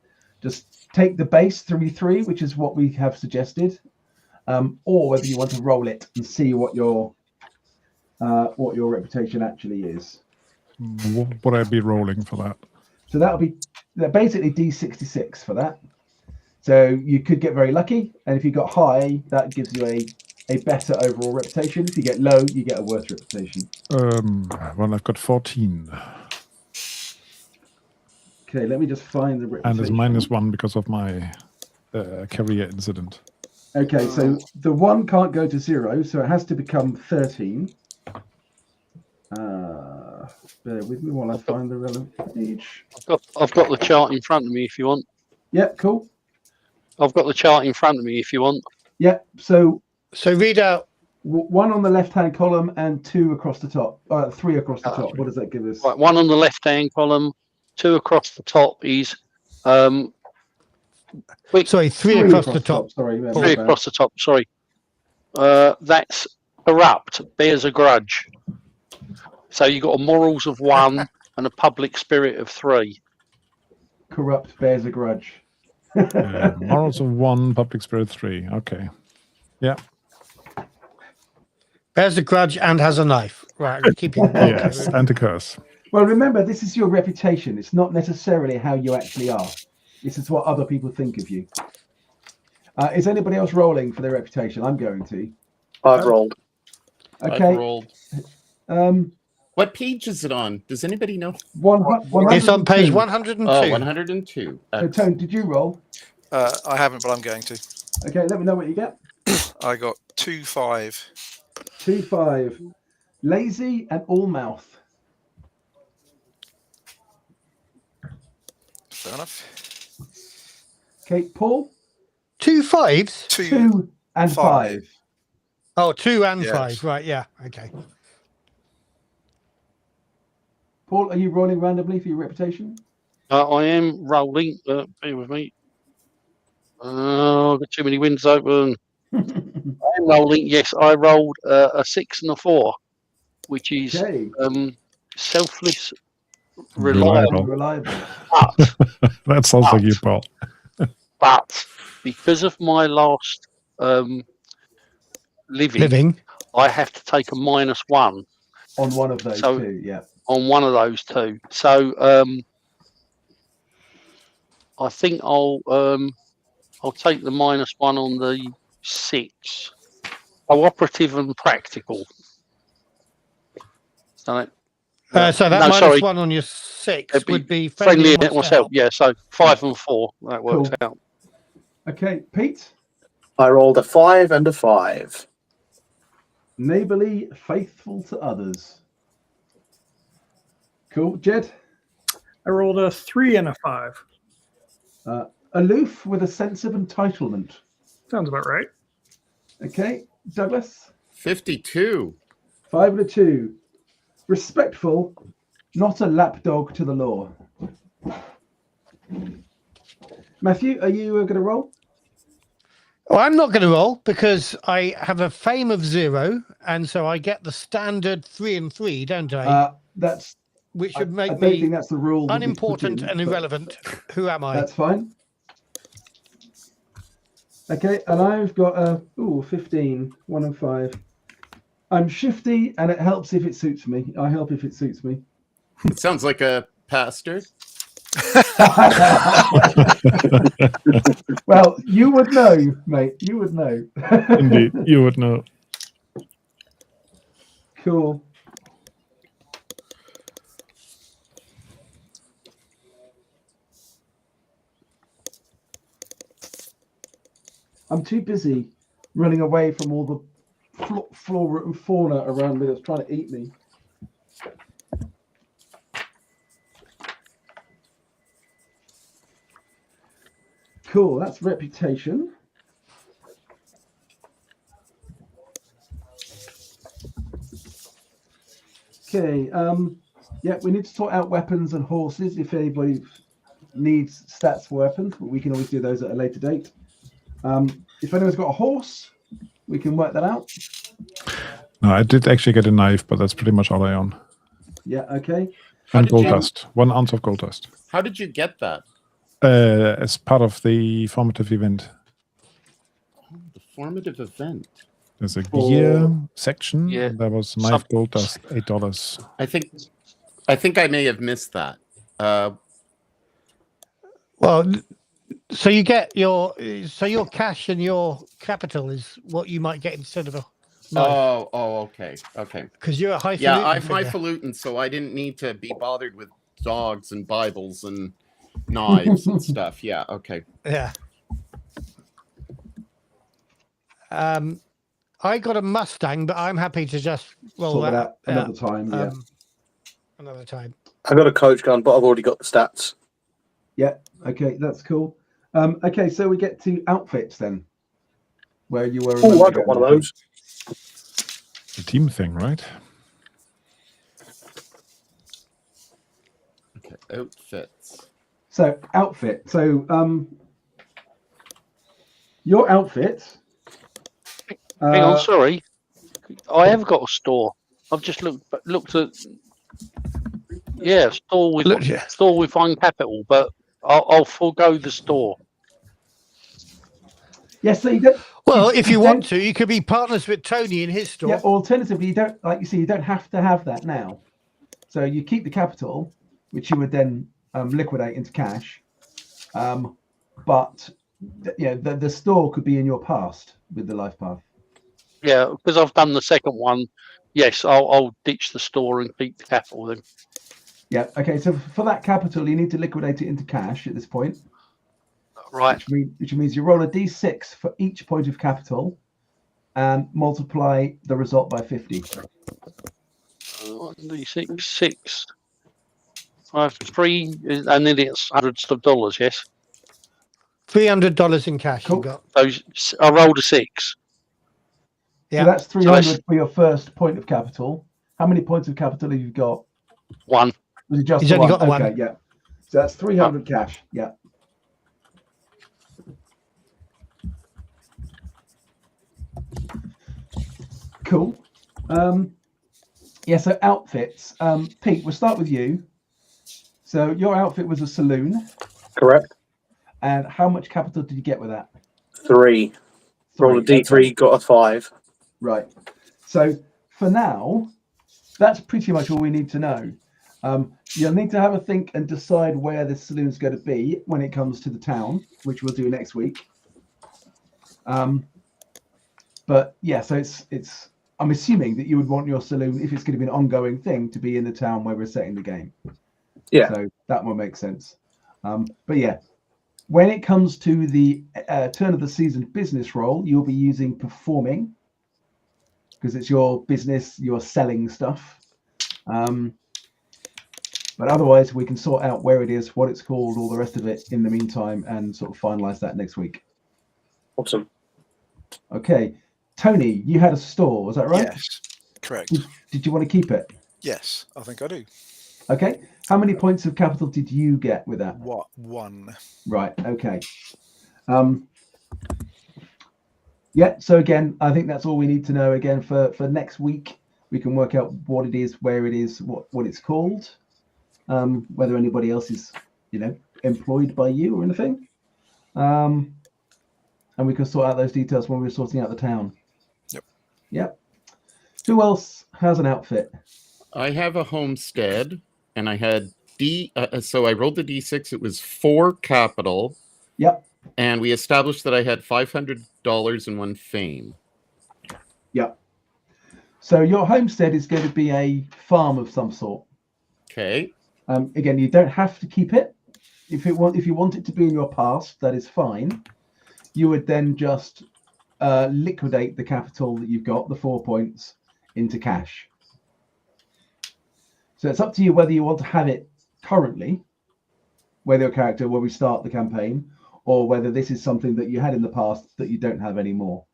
just take the base 3, which is what we have suggested, or whether you want to roll it and see what your reputation actually is. What would I be rolling for that? So that'll be basically D66 for that. So you could get very lucky, and if you got high, that gives you a better overall reputation. If you get low, you get a worse reputation. Well, I've got 14. Okay, let me just find the reputation. And there's -1 because of my career incident. Okay, so the 1 can't go to 0, so it has to become 13. Bear with me while I find the relevant page. I've got the chart in front of me if you want. Yeah, cool. I've got the chart in front of me if you want. Yeah, so read out 1 on the left-hand column and 2 across the top. 3 across the top. What does that give us? Right, 1 on the left-hand column, 2 across the top is. Sorry, 3 across the top. Sorry, 3 across the top. Sorry. That's corrupt. Bears a grudge. So you've got a morals of 1 and a public spirit of 3. Corrupt bears a grudge. Morals of 1, public spirit 3. Okay. Yeah. Bears a grudge and has a knife. Right, keep it. Yes, and a curse. Well, remember, this is your reputation. It's not necessarily how you actually are. This is what other people think of you. Is anybody else rolling for their reputation? I'm going to. I've rolled. Okay. I've rolled. What page is it on? Does anybody know? It's on page 102. Oh, 102. So, Tone, did you roll? I haven't, but I'm going to. Okay, let me know what you get. I got 2 5. 2 5. Lazy and all mouth. Fair enough. Okay, Paul? 2 5s? 2 and 5. Oh, 2 and Yes. 5. Right, yeah. Okay. Paul, are you rolling randomly for your reputation? I am rolling. Bear with me. I've got too many windows open. I'm rolling. Yes, I rolled a 6 and a 4, which is selfless, reliable. But, That sounds like you, Paul. but because of my last living, I have to take a -1 on one of those two. Yeah. On one of those 2. So I think I'll take the -1 on the 6. Cooperative and practical. So that -1 on your 6 would be friendly and what's help. Yeah, so 5 and 4. That works out. Okay, Pete? I rolled a 5 and a 5. Neighbourly, faithful to others. Cool. Jed? I rolled a 3 and a 5. Aloof with a sense of entitlement. Sounds about right. Okay. Douglas? 52. 5 and a 2. Respectful, not a lapdog to the law. Matthew, are you going to roll? Well, I'm not going to roll because I have a fame of 0, and so I get the standard 3 and 3, don't I? That's Which would I make don't me think that's the rule. that we put unimportant in, and but irrelevant. Who am I? That's fine. Okay, and I've got a 15, 1 and 5. I'm shifty, and it helps if it suits me. I help if it suits me. It sounds like a pastor. Well, you would know, mate. You would know. Indeed, you would know. Cool. I'm too busy running away from all the flora and fauna around me that's trying to eat me. Cool, that's reputation. Okay, yeah, we need to sort out weapons and horses if anybody needs stats for weapons, but we can always do those at a later date. If anyone's got a horse, we can work that out. No, I did actually get a knife, but that's pretty much all I own. Yeah, okay. And gold dust. 1 ounce of gold dust. How did you get that? As part of the formative event. The formative event. There's a gear section. Yeah. There was knife, gold dust, $8. I think I may have missed that. Well, so you get your cash and your capital is what you might get instead of a knife. Okay. Because you're a highfalutin. Yeah, I'm figure. highfalutin, so I didn't need to be bothered with dogs and Bibles and knives and stuff. Yeah, okay. Yeah. I got a Mustang, but I'm happy to just roll Sort that that another time. Yeah. Another time. I got a coach gun, but I've already got the stats. Yeah. Okay, that's cool. Okay, so we get to outfits then, where you were. Oh, I got one of those. The team thing, right? Okay, outfits. So outfit. So your outfit. Hang on, sorry. I have got a store. I've just looked at. Yeah, store with fine capital, but I'll forego the store. Yes, so you don't. Well, if you want to, you could be partners with Tony in his store. Yeah. Alternatively, you don't you don't have to have that now. So you keep the capital, which you would then liquidate into cash. But the store could be in your past with the life path. Yeah, because I've done the second one. Yes, I'll ditch the store and keep the capital then. Yeah. Okay. So for that capital, you need to liquidate it into cash at this point. Right. Which means you roll a d6 for each point of capital, and multiply the result by 50. 1d6, 6. I have 3, and then it's hundreds of dollars. Yes. $300 in cash. Cool. You got. So I rolled a 6. Yeah. So that's 300 So for your first point of capital. How many points of capital have you got? 1. Was it just He's the only one? got the Okay, one. yeah. So that's 300 cash. Yeah. Cool. Yeah, so outfits. Pete, we'll start with you. So your outfit was a saloon. Correct. And how much capital did you get with that? 3. Roll a D3, okay. got a 5. Right. So for now, that's pretty much all we need to know. You'll need to have a think and decide where the saloon's going to be when it comes to the town, which we'll do next week. But yeah, so it's. I'm assuming that you would want your saloon, if it's going to be an ongoing thing, to be in the town where we're setting the game. Yeah. So that will make sense. But yeah, when it comes to the turn of the season business role, you'll be using performing because it's your business, you're selling stuff. But otherwise, we can sort out where it is, what it's called, all the rest of it in the meantime, and sort of finalize that next week. Awesome. Okay. Tony, you had a store, was that right? Yes. Correct. Did you want to keep it? Yes, I think I do. Okay. How many points of capital did you get with that? What? 1. Right. Okay. Yeah. So again, I think that's all we need to know. Again, for next week, we can work out what it is, where it is, what it's called, whether anybody else is, employed by you or anything. And we can sort out those details when we're sorting out the town. Yep. Yep. Who else has an outfit? I have a homestead, and I had so I rolled the D6. It was 4 capital. Yep. And we established that I had $500 in 1 fame. Yep. So your homestead is going to be a farm of some sort. Okay. Again, you don't have to keep it. If you want it to be in your past, that is fine. You would then just liquidate the capital that you've got, the 4 points, into cash. So it's up to you whether you want to have it currently, with your character when we start the campaign, or whether this is something that you had in the past that you don't have anymore.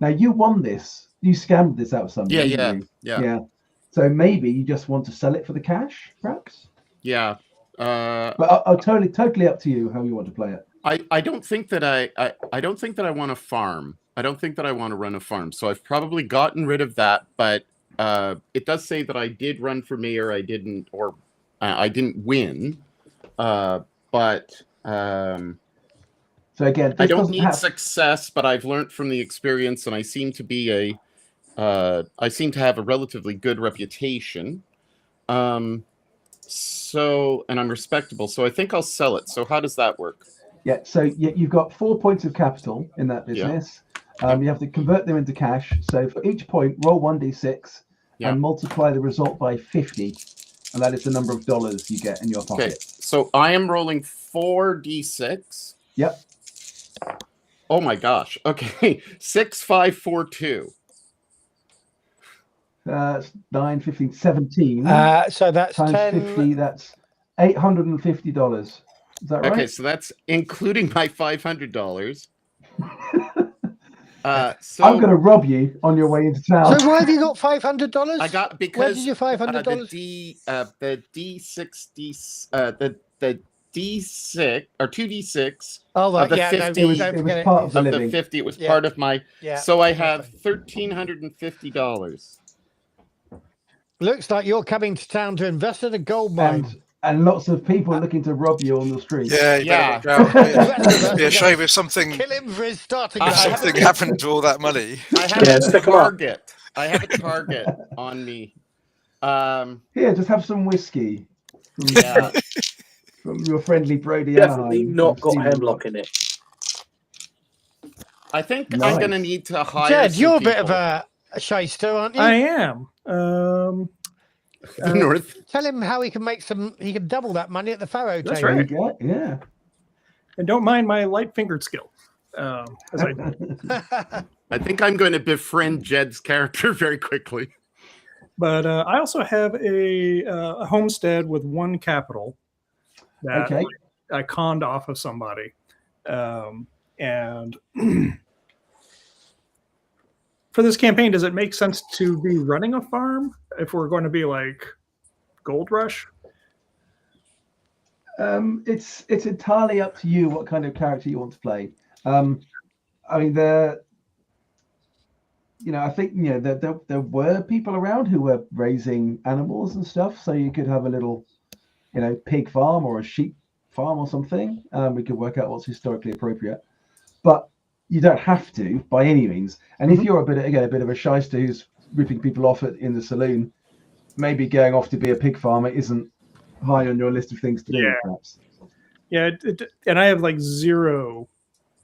Now, you won this. You scammed this out of somebody. Yeah. So maybe you just want to sell it for the cash, perhaps? Yeah. But I'll totally up to you how you want to play it. I don't think that I don't think that I want to farm. I don't think that I want to run a farm. So I've probably gotten rid of that, but it does say that I did run for mayor. I didn't win. So again, I don't need success, but I've learned from the experience, and I seem to be I seem to have a relatively good reputation. So, and I'm respectable. So I think I'll sell it. So how does that work? Yeah. So you've got 4 points of capital in that business. Yeah. You have to convert them into cash. So for each point, roll 1d6 and multiply the result by 50. And that is the number of dollars you get in your pocket. Okay. So I am rolling 4d6. Yep. Oh my gosh. Okay. 6, 5, 4, 2. 9, 15, 17. So that's times 10. 50. That's $850. Is that right? Okay, so that's including my $500. So I'm going to rob you on your way into town. So why have you got $500? I got because where did your $500? The D6 the D6 or 2D6. Oh right, the yeah, 50, it was part of the living. The 50. It was part of my. Yeah. So I have $1,350. Looks like you're coming to town to invest in a gold mine. And lots of people looking to rob you on the street. Yeah. It'd be a shame if something. Kill him for his starting. If something happened to all that money. I have a target. I have a target on me. Here, just have some whiskey. From your friendly Brody. Definitely not got hemlock in it. I think I'm going to need to hire. Jed, you're a people. bit of a shyster, aren't you? I am. North. Tell him how he can make some. He can double that money at the Faro That's table. right. Yeah. And don't mind my light-fingered skill. As I think I'm going to befriend Jed's character very quickly. But I also have a homestead with 1 capital that I conned off of somebody. And for this campaign, does it make sense to be running a farm if we're going to be like Gold Rush? It's entirely up to you what kind of character you want to play. I mean, I think there were people around who were raising animals and stuff, so you could have a little, pig farm or a sheep farm or something. We could work out what's historically appropriate, but you don't have to by any means. And if you're a bit of a shyster who's ripping people off in the saloon, maybe going off to be a pig farmer isn't high on your list of things to do. Perhaps. Yeah, and I have like 0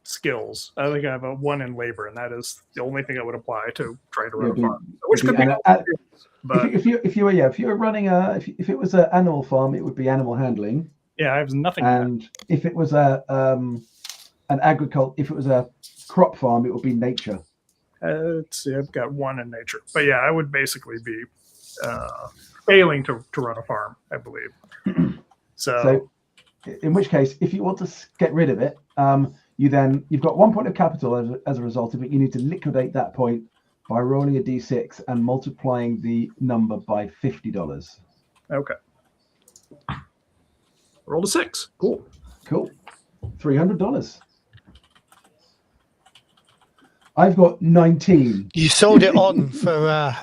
skills. I think I have a 1 in labor, and that is the only thing that would apply to trying to run a farm. Which could be. But if you were running if it was an animal farm, it would be animal handling. Yeah, I have nothing. And if it was if it was a crop farm, it would be nature. Let's see, I've got 1 in nature, but yeah, I would basically be failing to run a farm, I believe. So, in which case, if you want to get rid of it, you've got 1 point of capital as a result of it. You need to liquidate that point by rolling a d6 and multiplying the number by $50. Okay. Rolled a 6. Cool. Cool. $300. I've got 19. You sold it on for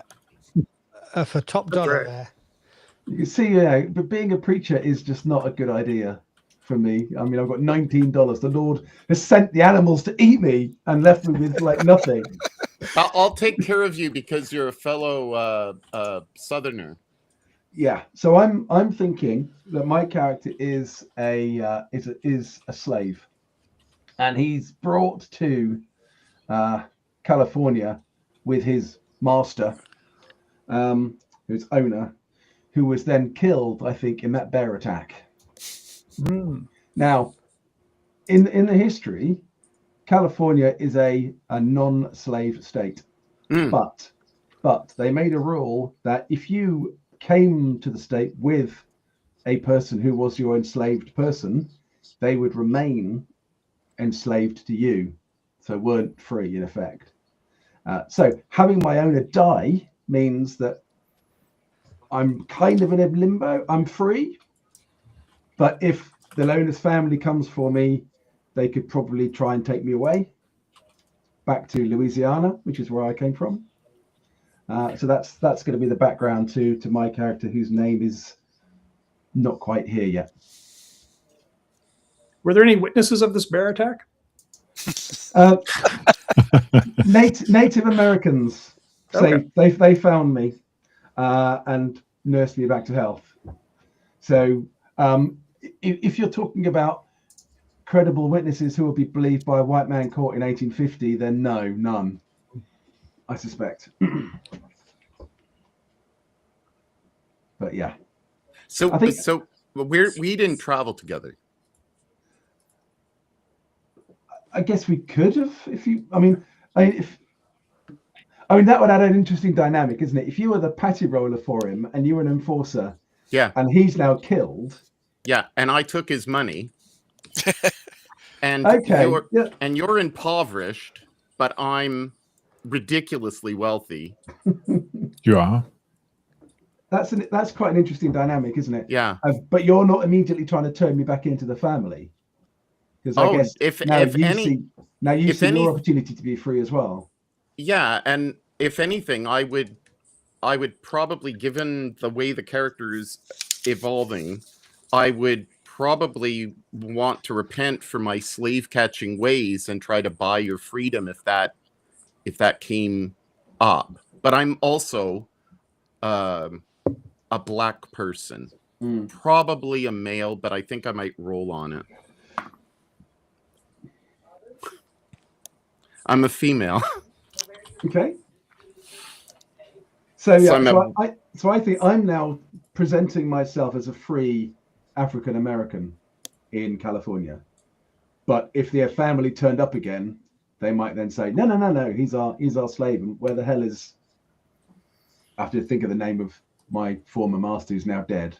top dollar right. there. You can see, but being a preacher is just not a good idea for me. I mean, I've got $19. The Lord has sent the animals to eat me and left me with like nothing. I'll take care of you because you're a fellow Southerner. Yeah. So I'm thinking that my character is a slave, and he's brought to California with his master, who's owner, who was then killed, I think, in that bear attack. Now, in the history, California is a non-slave state, but they made a rule that if you came to the state with a person who was your enslaved person, they would remain enslaved to you, so weren't free in effect. So having my owner die means that I'm kind of in a limbo. I'm free, but if the owner's family comes for me, they could probably try and take me away back to Louisiana, which is where I came from. So that's going to be the background to my character, whose name is not quite here yet. Were there any witnesses of this bear attack? Native Americans say they found me and nursed me back to health. So if you're talking about credible witnesses who will be believed by a white man court in 1850, then no, none, I suspect. But yeah. So we didn't travel together. I guess we could have, if you. I mean, that would add an interesting dynamic, isn't it? If you were the patty roller for him and you were an enforcer, yeah, and he's now killed, yeah, and I took his money, and you're impoverished, but I'm ridiculously wealthy. You are. That's quite an interesting dynamic, isn't it? Yeah. But you're not immediately trying to turn me back into the family. Because I guess now you see your opportunity to be free as well. Yeah, and if anything, I would probably, given the way the character is evolving, I would probably want to repent for my slave catching ways and try to buy your freedom if that came up. But I'm also a black person, probably a male, but I think I might roll on it. I'm a female. Okay. So I think I'm now presenting myself as a free African American in California. But if their family turned up again, they might then say, no, he's our slave. And where the hell is? I have to think of the name of my former master who's now dead.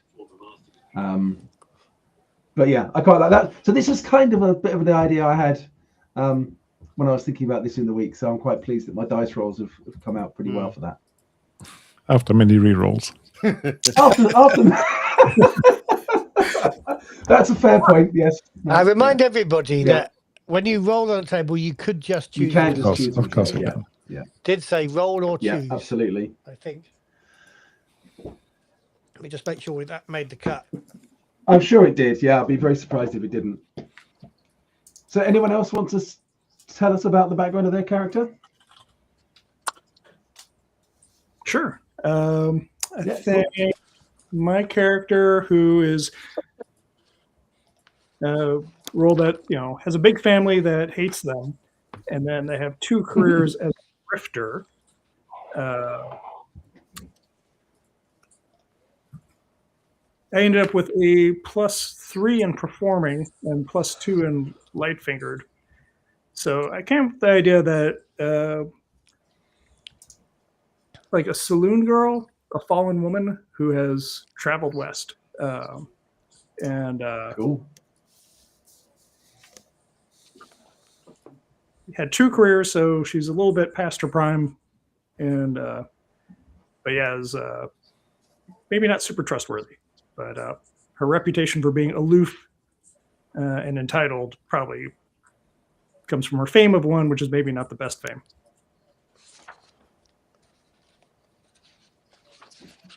But yeah, I quite like that. So this is kind of a bit of the idea I had when I was thinking about this in the week. So I'm quite pleased that my dice rolls have come out pretty well for that. After many rerolls. That's a fair point, yes. I remind everybody that when you roll on a table, you could just choose. You can just choose. Of course, yeah. Did say roll or choose. Yeah, absolutely. I think. Let me just make sure that made the cut. I'm sure it did. Yeah, I'd be very surprised if it didn't. So anyone else want to tell us about the background of their character? Sure. I think my character, who is rolled that, has a big family that hates them, and then they have two careers as a grifter. I ended up with a +3 in performing and +2 in light fingered. So I came up with the idea that like a saloon girl, a fallen woman who has traveled west, and cool. Had two careers, so she's a little bit past her prime and but yeah, is maybe not super trustworthy. But her reputation for being aloof and entitled probably comes from her fame of one, which is maybe not the best fame.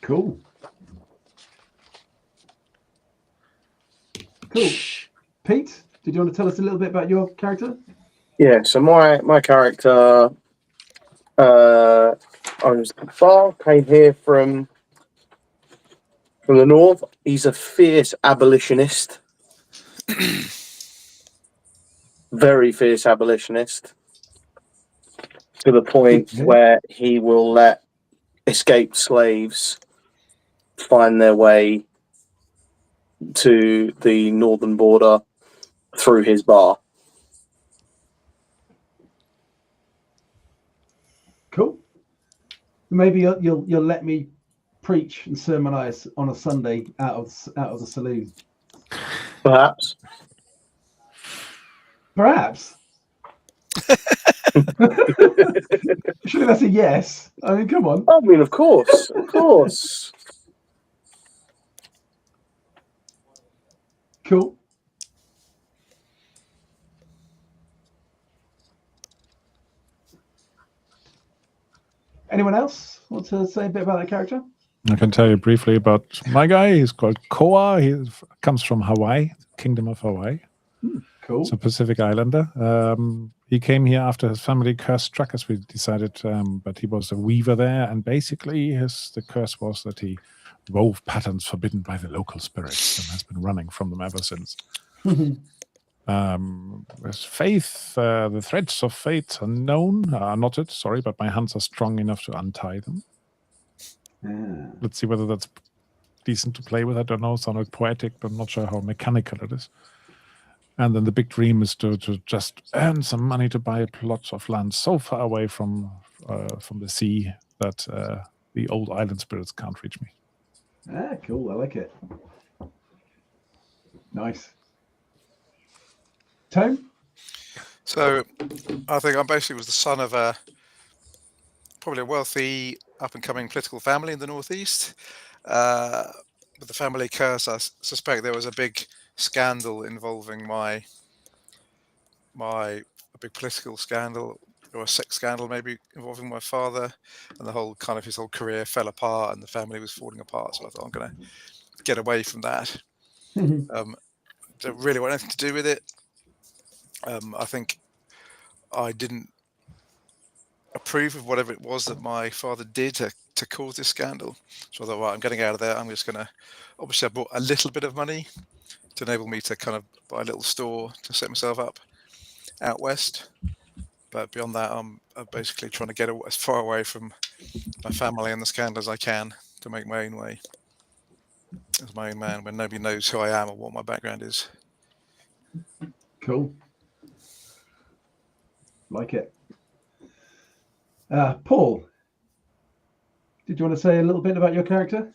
Cool. Cool. Pete, did you want to tell us a little bit about your character? Yeah, so my character owns the bar, came here from the north. He's a fierce abolitionist. Very fierce abolitionist. To the point where he will let escaped slaves find their way to the northern border through his bar. Cool. Maybe you'll let me preach and sermonize on a Sunday out of the saloon. Perhaps. Perhaps. Surely that's a yes. I mean, come on. I mean, of course, of course. Cool. Anyone else want to say a bit about that character? I can tell you briefly about my guy. He's called Koa. He comes from Hawaii, Kingdom of Hawaii. Cool. He's a Pacific Islander. He came here after his family curse struck, as we decided, but he was a weaver there, and basically the curse was that he wove patterns forbidden by the local spirits and has been running from them ever since. With faith, the threads of fate are known, are knotted, sorry, but my hands are strong enough to untie them. Let's see whether that's decent to play with. I don't know, sounded poetic, but I'm not sure how mechanical it is. And then the big dream is to just earn some money to buy a plot of land so far away from the sea that the old island spirits can't reach me. Cool. I like it. Nice. Tone? So I think I basically was the son of probably a wealthy up-and-coming political family in the Northeast. With the family curse, I suspect there was a big scandal involving a big political scandal, or a sex scandal maybe involving my father, and his whole career fell apart and the family was falling apart. So I thought, I'm going to get away from that. Don't really want anything to do with it. I think I didn't approve of whatever it was that my father did to cause this scandal. So I thought, right, I'm getting out of there. I'm just going to, obviously I brought a little bit of money to enable me to kind of buy a little store to set myself up out west. But beyond that, I'm basically trying to get as far away from my family and the scandal as I can to make my own way as my own man when nobody knows who I am or what my background is. Cool. Like it. Paul, did you want to say a little bit about your character?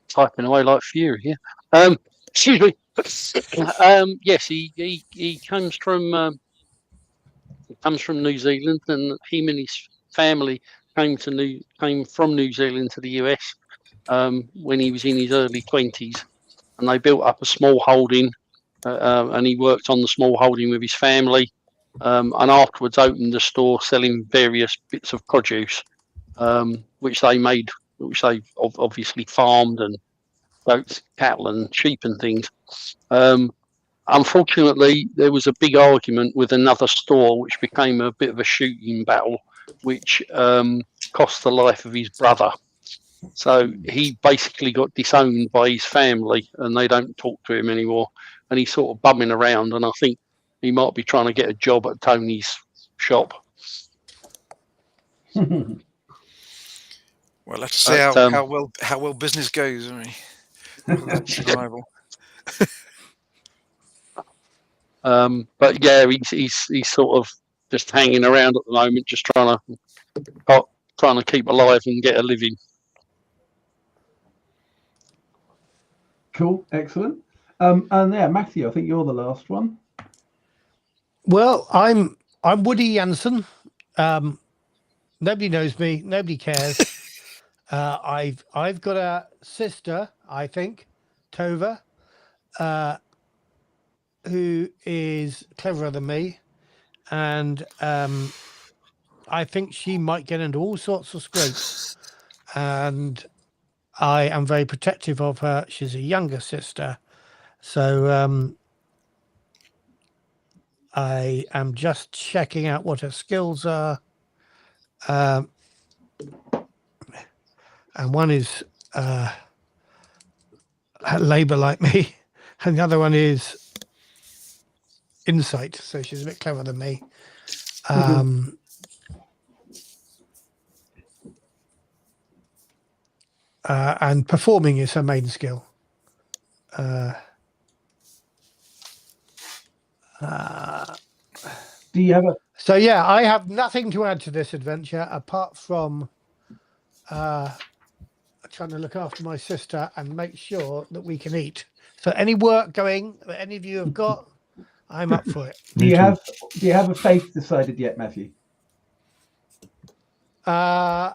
Typing away like fury here. Excuse me. Yes, he comes from New Zealand, and him and his family came from New Zealand to the US when he was in his early 20s, and they built up a small holding, and he worked on the small holding with his family, and afterwards opened a store selling various bits of produce, which they obviously farmed, and goats, cattle, and sheep and things. Unfortunately, there was a big argument with another store, which became a bit of a shooting battle, which cost the life of his brother. So he basically got disowned by his family, and they don't talk to him anymore. And he's sort of bumming around, and I think he might be trying to get a job at Tony's shop. Well, let's see how well business goes. I mean, but yeah, he's sort of just hanging around at the moment, just trying to keep alive and get a living. Cool, excellent. And yeah, Matthew, I think you're the last one. Well, I'm Woody Jansen. Nobody knows me. Nobody cares. I've got a sister, I think, Tova, who is cleverer than me, and I think she might get into all sorts of scrapes. And I am very protective of her. She's a younger sister, so I am just checking out what her skills are. And one is labor like me, and the other one is insight. So she's a bit cleverer than me. And performing is her main skill. Do you have a? So yeah, I have nothing to add to this adventure apart from trying to look after my sister and make sure that we can eat. So any work going that any of you have got, I'm up for it. Do you have a faith decided yet, Matthew? I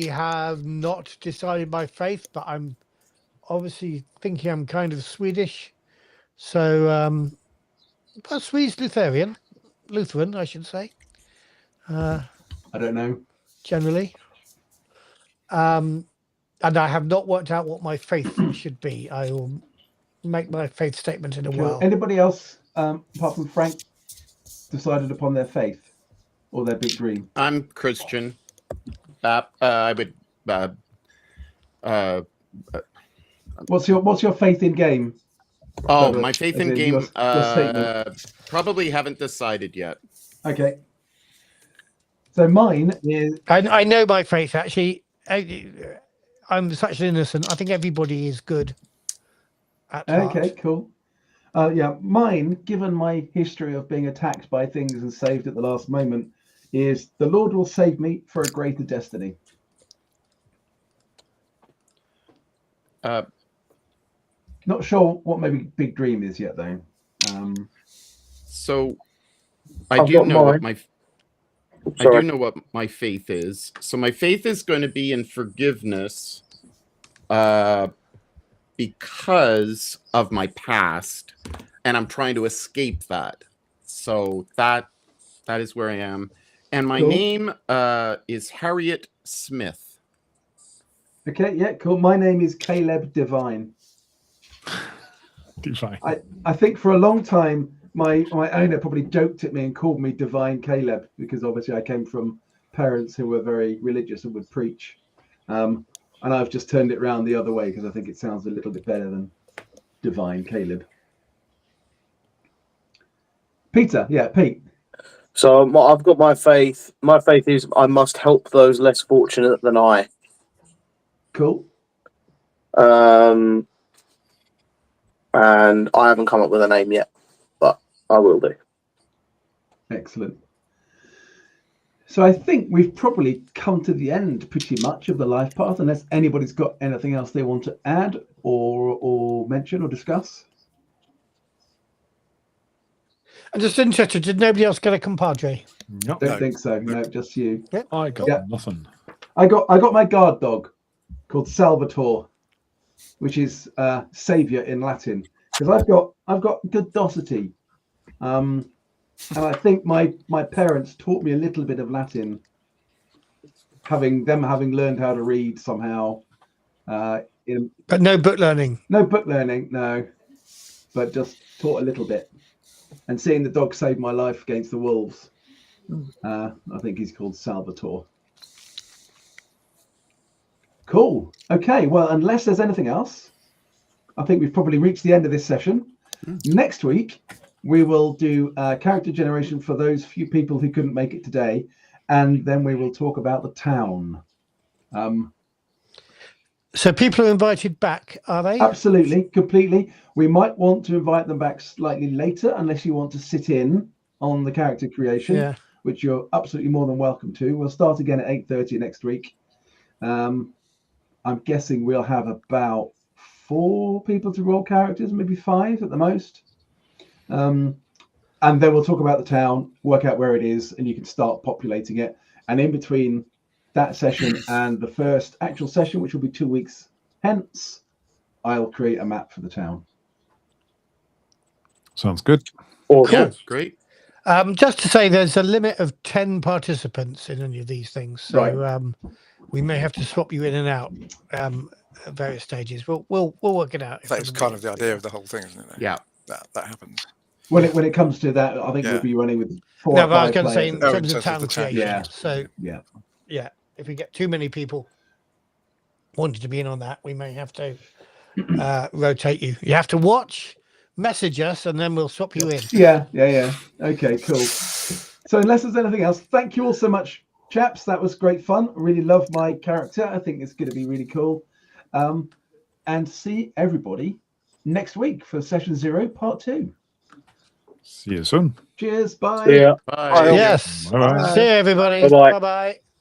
have not decided my faith, but I'm obviously thinking I'm kind of Swedish. So, well, Swedish Lutheran, I should say. I don't know. Generally. And I have not worked out what my faith should be. I will make my faith statement in a while. Anybody else, apart from Frank, decided upon their faith or their big dream? I'm Christian. I would. What's your faith in game? Oh, my faith in game. Your probably haven't decided yet. Okay. So mine is. I know my faith actually. I'm such an innocent. I think everybody is good. Okay, cool. Yeah, mine, given my history of being attacked by things and saved at the last moment, is the Lord will save me for a greater destiny. Not sure what my big dream is yet, though. So I do know what my I do know what my faith is. So my faith is going to be in forgiveness, because of my past, and I'm trying to escape that. So that is where I am. And my name is Harriet Smith. Okay, yeah, cool. My name is Caleb Divine. Divine. I think for a long time, my owner probably joked at me and called me Divine Caleb, because obviously I came from parents who were very religious and would preach. And I've just turned it around the other way because I think it sounds a little bit better than Divine Caleb. Peter, yeah, Pete. So I've got my faith. My faith is I must help those less fortunate than I. Cool. And I haven't come up with a name yet, but I will do. Excellent. So I think we've probably come to the end pretty much of the life path, unless anybody's got anything else they want to add or mention or discuss. I'm just interested, did nobody else get a compadre? Nope. Don't think so. No, just you. Yep. I got nothing. I got my guard dog called Salvatore, which is savior in Latin, because I've got good docility, and I think my parents taught me a little bit of Latin, having learned how to read somehow. But no book learning. No book learning, no, but just taught a little bit. And seeing the dog save my life against the wolves, I think he's called Salvatore. Cool. Okay, well, unless there's anything else, I think we've probably reached the end of this session. Next week, we will do character generation for those few people who couldn't make it today, and then we will talk about the town. So people are invited back, are they? Absolutely, completely. We might want to invite them back slightly later, unless you want to sit in on the character creation, which you're absolutely more than welcome to. We'll start again at 8:30 next week. I'm guessing we'll have about 4 people to roll characters, maybe 5 at the most. And And then we'll talk about the town, work out where it is, and you can start populating it. And in between that session and the first actual session, which will be 2 weeks hence, I'll create a map for the town. Sounds good. Yeah, great. Just to say, there's a limit of 10 participants in any of these things, so we may have to swap you in and out at various stages. We'll work it out. That is kind of the idea of the whole thing, isn't it? Yeah, that happens. When it comes to that, I think we'll be running with 4 No, or but I was 5 going to say players. in terms of town creation. Yeah. So yeah, if we get too many people wanting to be in on that, we may have to rotate you. You have to watch, message us, and then we'll swap you in. Yeah. Okay, cool. So unless there's anything else, thank you all so much, chaps. That was great fun. Really love my character. I think it's going to be really cool. And see everybody next week for session 0, part 2. See you soon. Cheers. Bye. Yeah. Bye. Yes. Bye-bye. See you, everybody. Bye-bye. Bye-bye.